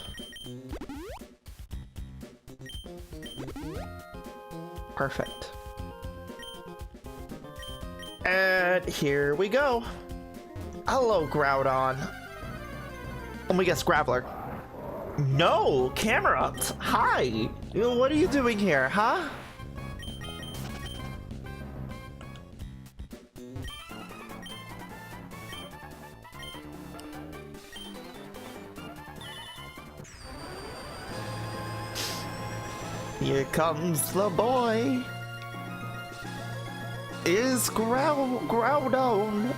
Perfect. And here we go. Hello, Groudon. Let me guess, Graveler. No, camera. Hi. What are you doing here, huh? Here comes the boy. Is Groudon,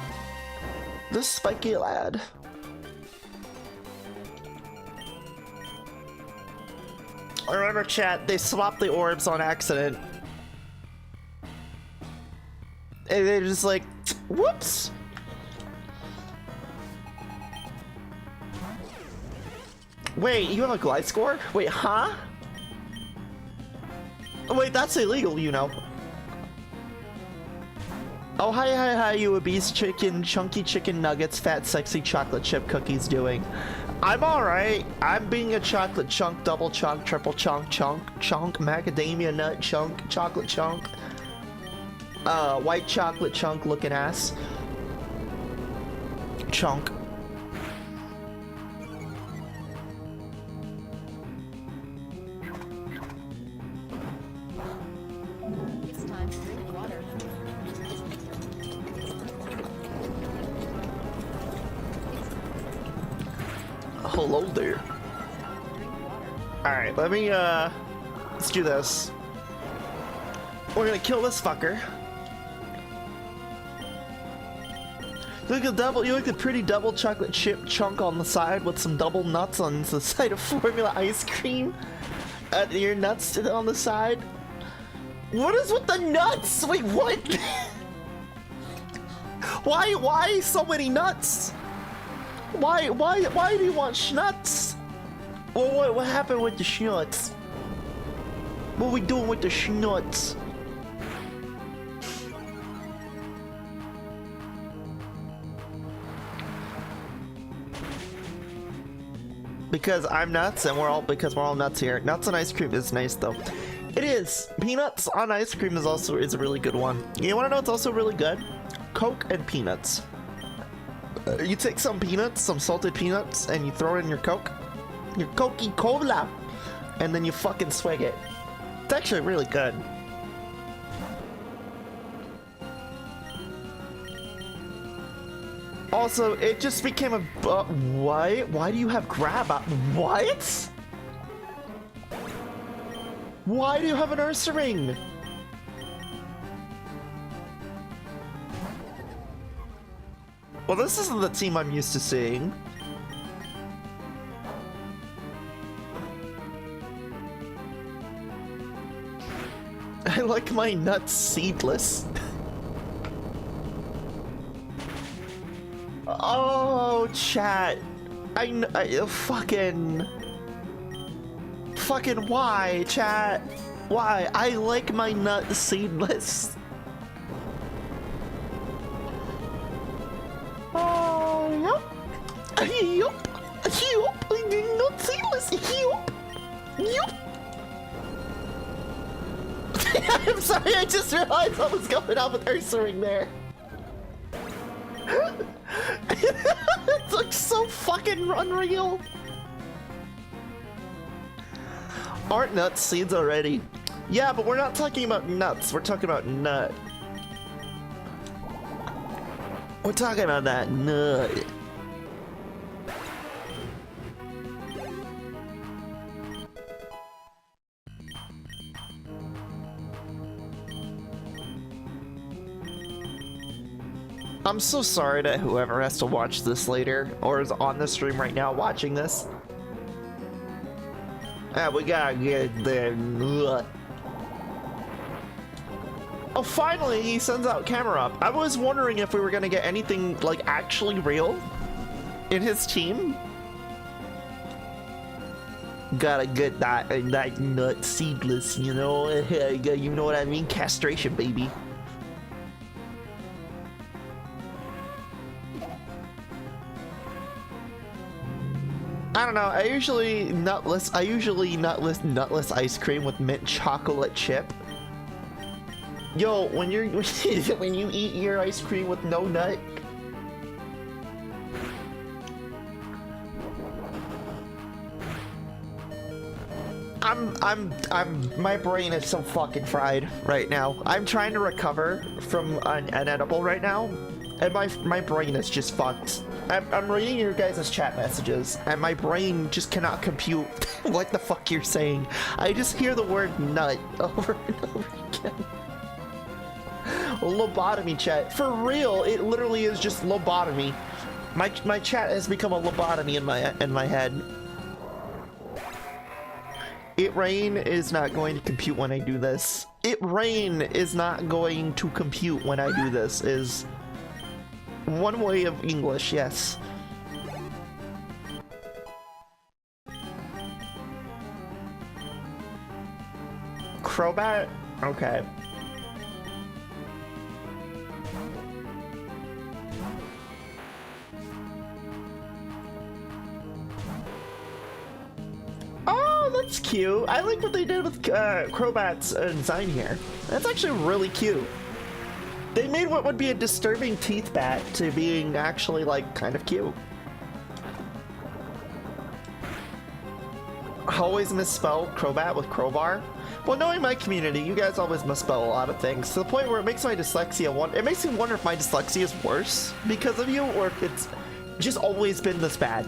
the spiky lad. Remember, chat, they swapped the orbs on accident. And they're just like, whoops! Wait, you have a glide score? Wait, huh? Wait, that's illegal, you know. Oh, hi, you obese chicken, chunky chicken nuggets, fat, sexy chocolate chip cookies doing? I'm alright. I'm being a chocolate chunk, double chunk, triple chunk, macadamia nut chunk, chocolate chunk, white chocolate chunk looking ass. Chunk. It's time to drink water. Hello there. Alright, let's do this. We're gonna kill this fucker. You look a pretty double chocolate chip chunk on the side with some double nuts on the side of formula ice cream. Your nuts on the side. What is with the nuts? Wait, what? Why so many nuts? Why do you want schnuts? Well, what happened with the schnutz? What we doing with the schnutz? Because I'm nuts and we're all nuts here. Nuts and ice cream is nice though. It is. Peanuts on ice cream is a really good one. You wanna know what's also really good? Coke and peanuts. You take some peanuts, some salted peanuts, and you throw it in your Coke. Your Coca-Cola. And then you fucking swig it. It's actually really good. Also, it just became a... why? Why do you have grab up? What? Why do you have an Ursaring? Well, this isn't the team I'm used to seeing. I like my nuts seedless. Oh, chat. I fucking why, chat? Why? I like my nut seedless. Oh, yep. Yup. Yup. Nut seedless. Yup. Yup. I'm sorry, I just realized what was going on with Ursaring there. It looks so fucking unreal. Aren't nuts seeds already? Yeah, but we're not talking about nuts. We're talking about nut. We're talking about that nut. I'm so sorry to whoever has to watch this later or is on the stream right now watching this. We gotta get there. Oh, finally he sends out camera up. I was wondering if we were gonna get anything like actually real in his team. Gotta get that nut seedless, you know? You know what I mean? Castration, baby. I don't know. I usually nutless ice cream with mint chocolate chip. Yo, when you eat your ice cream with no nut. My brain is so fucking fried right now. I'm trying to recover from an edible right now, and my brain is just fucked. I'm reading your guys' chat messages, and my brain just cannot compute what the fuck you're saying. I just hear the word nut over and over again. Lobotomy chat. For real, it literally is just lobotomy. My chat has become a lobotomy in my head. It rain is not going to compute when I do this. It rain is not going to compute when I do this is one way of English, yes. Crobat? Okay. Oh, that's cute. I like what they did with Crobat's design here. That's actually really cute. They made what would be a disturbing teeth bat to being actually, like, kind of cute. Always misspell Crobat with crowbar. Well, knowing my community, you guys always misspell a lot of things, to the point where it makes my dyslexia it makes me wonder if my dyslexia is worse because of you, or if it's just always been this bad.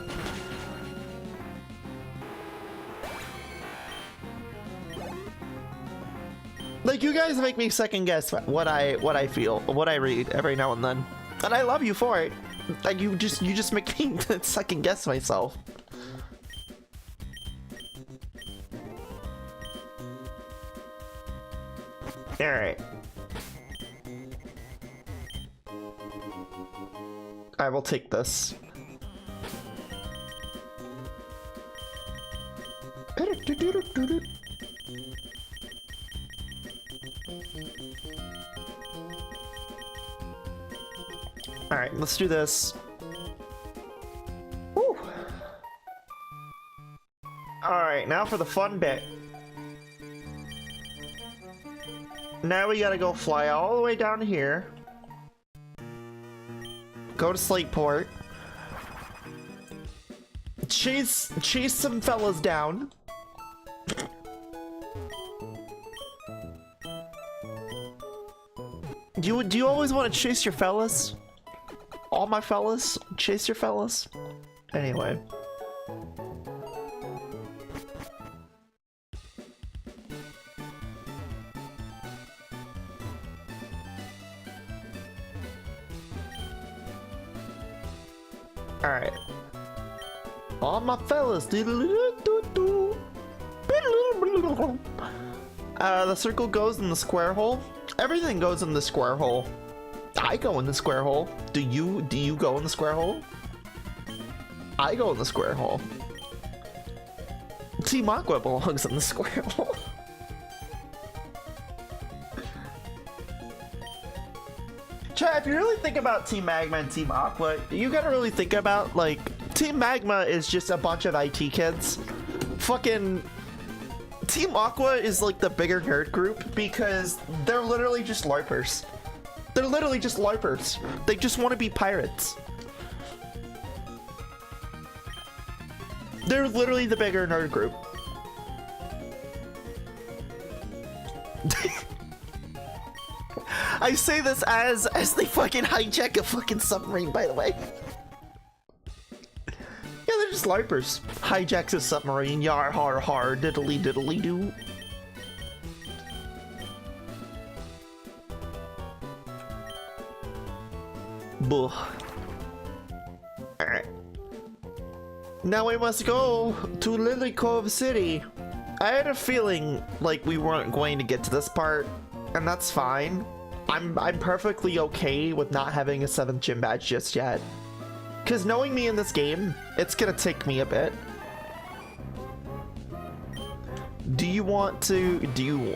Like, you guys make me second guess what I feel, what I read every now and then. And I love you for it. Like, you just make me second guess myself. Alright. I will take this. Alright, let's do this. Woo. Alright, now for the fun bit. Now we gotta go fly all the way down here. Go to Slateport. Chase some fellas down. Do you always want to chase your fellas? All my fellas? Chase your fellas? Anyway. Alright. All my fellas. The circle goes in the square hole. Everything goes in the square hole. I go in the square hole. Do you go in the square hole? I go in the square hole. Team Aqua belongs in the square hole. Chat, if you really think about Team Magma and Team Aqua, you gotta really think about, like, Team Magma is just a bunch of IT kids. Fucking Team Aqua is like the bigger nerd group because they're literally just LARPers. They're literally just LARPers. They just want to be pirates. They're literally the bigger nerd group. I say this as they fucking hijack a fucking submarine, by the way. Yeah, they're just LARPers. Hijacks a submarine, yar har har, diddly diddly doo. Buh. Alright. Now we must go to Lily Cove City. I had a feeling like we weren't going to get to this part, and that's fine. I'm perfectly okay with not having a 7th gym badge just yet. Cause knowing me in this game, it's gonna take me a bit. Do you want to do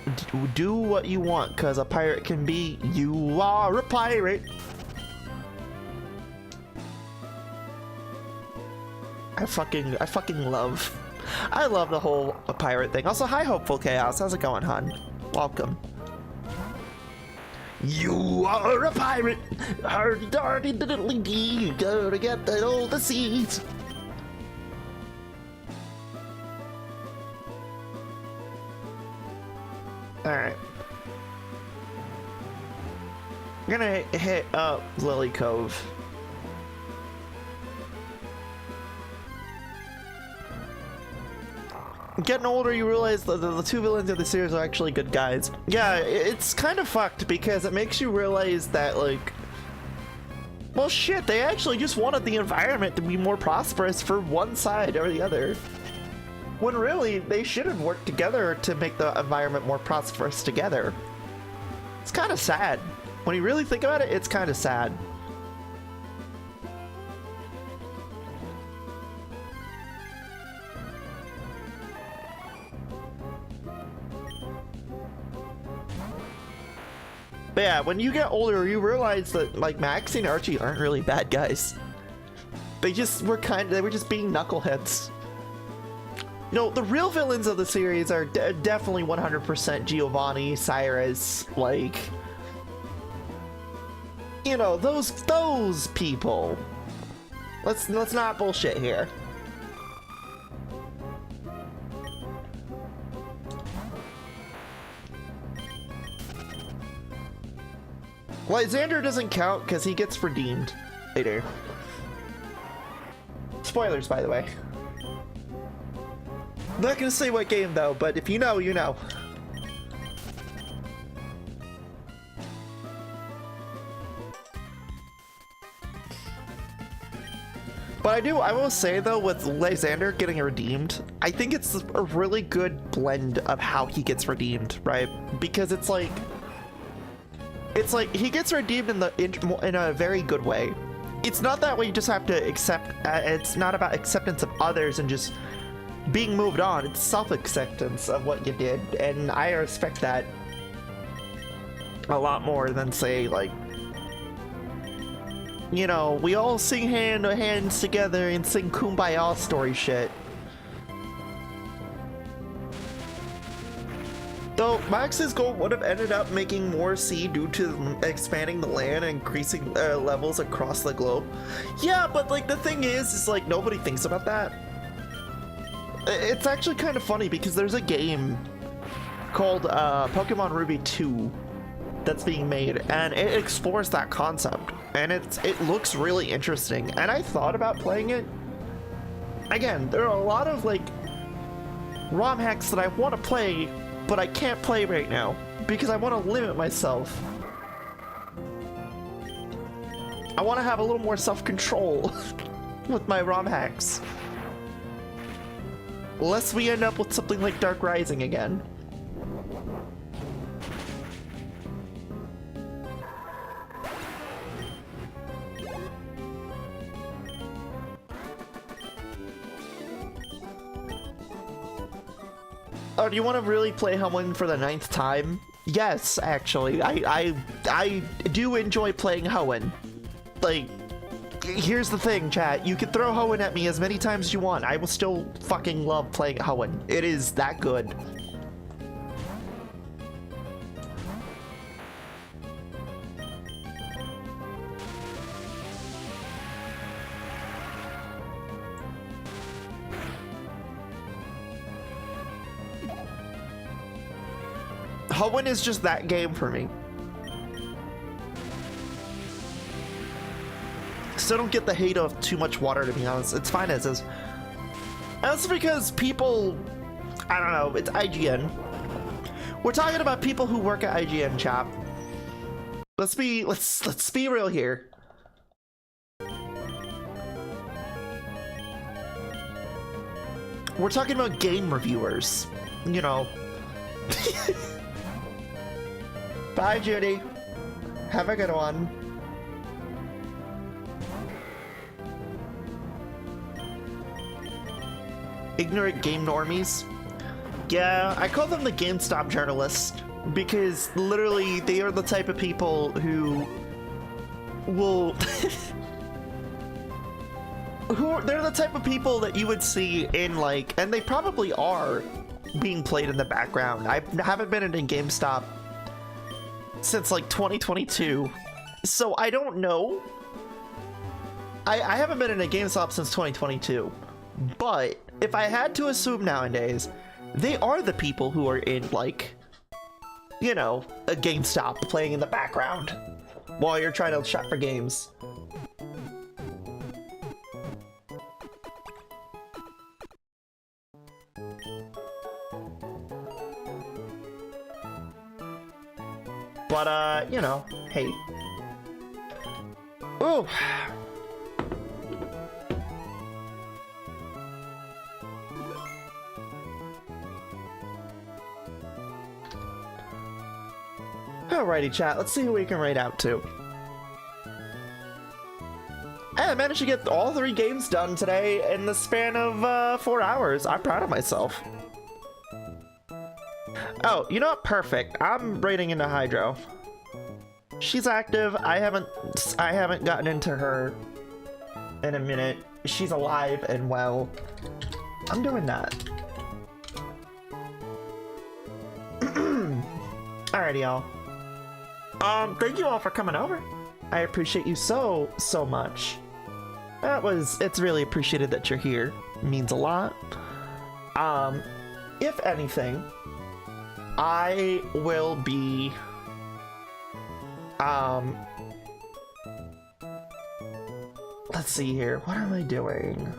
what you want? Cause a pirate can be. You are a pirate. I love the whole pirate thing. Also, hi Hopeful Chaos. How's it going, hon? Welcome. You are a pirate! Hardy dardy diddly dee, you gotta get that all the seeds! Alright. I'm gonna hit up Lily Cove. Getting older, you realize that the two villains of the series are actually good guys. Yeah, it's kind of fucked because it makes you realize that, like, well, shit, they actually just wanted the environment to be more prosperous for one side or the other. When really, they should have worked together to make the environment more prosperous together. It's kind of sad. When you really think about it, it's kind of sad. But yeah, when you get older, you realize that, like, Max and Archie aren't really bad guys. They were just being knuckleheads. No, the real villains of the series are definitely 100% Giovanni, Cyrus, like, you know, those people. Let's not bullshit here. Lysander doesn't count because he gets redeemed later. Spoilers, by the way. I'm not gonna say what game though, but if you know, you know. But I will say though, with Lysander getting redeemed, I think it's a really good blend of how he gets redeemed, right? Because it's like he gets redeemed in a very good way. It's not that way you just have to accept. It's not about acceptance of others and just being moved on. It's self-acceptance of what you did, and I respect that a lot more than, say, like, you know, we all sing hands together and sing Kumbaya story shit. Though Max's goal would have ended up making more sea due to expanding the land and increasing levels across the globe. Yeah, but like the thing is like nobody thinks about that. It's actually kind of funny because there's a game called Pokemon Ruby 2 that's being made, and it explores that concept, and it looks really interesting, and I thought about playing it. Again, there are a lot of like ROM hacks that I want to play, but I can't play right now because I want to limit myself. I want to have a little more self-control with my ROM hacks, lest we end up with something like Dark Rising again. Oh, do you want to really play Hoenn for the 9th time? Yes, actually. I do enjoy playing Hoenn. Like, here's the thing, chat. You can throw Hoenn at me as many times as you want. I will still fucking love playing Hoenn. It is that good. Hoenn is just that game for me. Still don't get the hate of too much water, to be honest. It's fine as is. That's because people, I don't know, it's IGN. We're talking about people who work at IGN, chap. Let's be real here. We're talking about game reviewers, you know. Bye, Judy. Have a good one. Ignorant game normies. Yeah, I call them the GameStop journalists because literally they are the type of people who will they're the type of people that you would see in like, and they probably are being played in the background. I haven't been in a GameStop since like 2022, so I don't know. I haven't been in a GameStop since 2022, but if I had to assume nowadays, they are the people who are in like, you know, a GameStop playing in the background while you're trying to shop for games. But, you know, hey. Ooh. Alrighty, chat. Let's see who we can raid out to. Hey, I managed to get all 3 games done today in the span of 4 hours. I'm proud of myself. Oh, you know what? Perfect. I'm raiding into Hydro. She's active. I haven't gotten into her in a minute. She's alive and well. I'm doing that. Alrighty, y'all. Thank you all for coming over. I appreciate you so much. It's really appreciated that you're here. It means a lot. If anything, I will be, let's see here. What am I doing?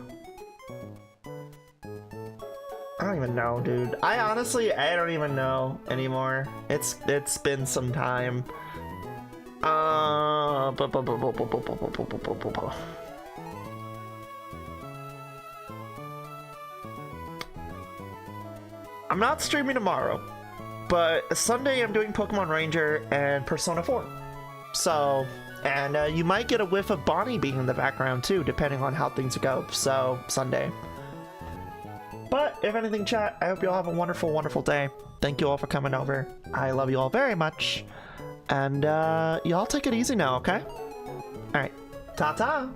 I don't even know, dude. I don't even know anymore. It's been some time. I'm not streaming tomorrow, but Sunday I'm doing Pokemon Ranger and Persona 4. So, and you might get a whiff of Bonnie being in the background too, depending on how things go. So, Sunday. But if anything, chat, I hope you all have a wonderful, wonderful day. Thank you all for coming over. I love you all very much. And y'all take it easy now, okay? Alright. Ta-ta!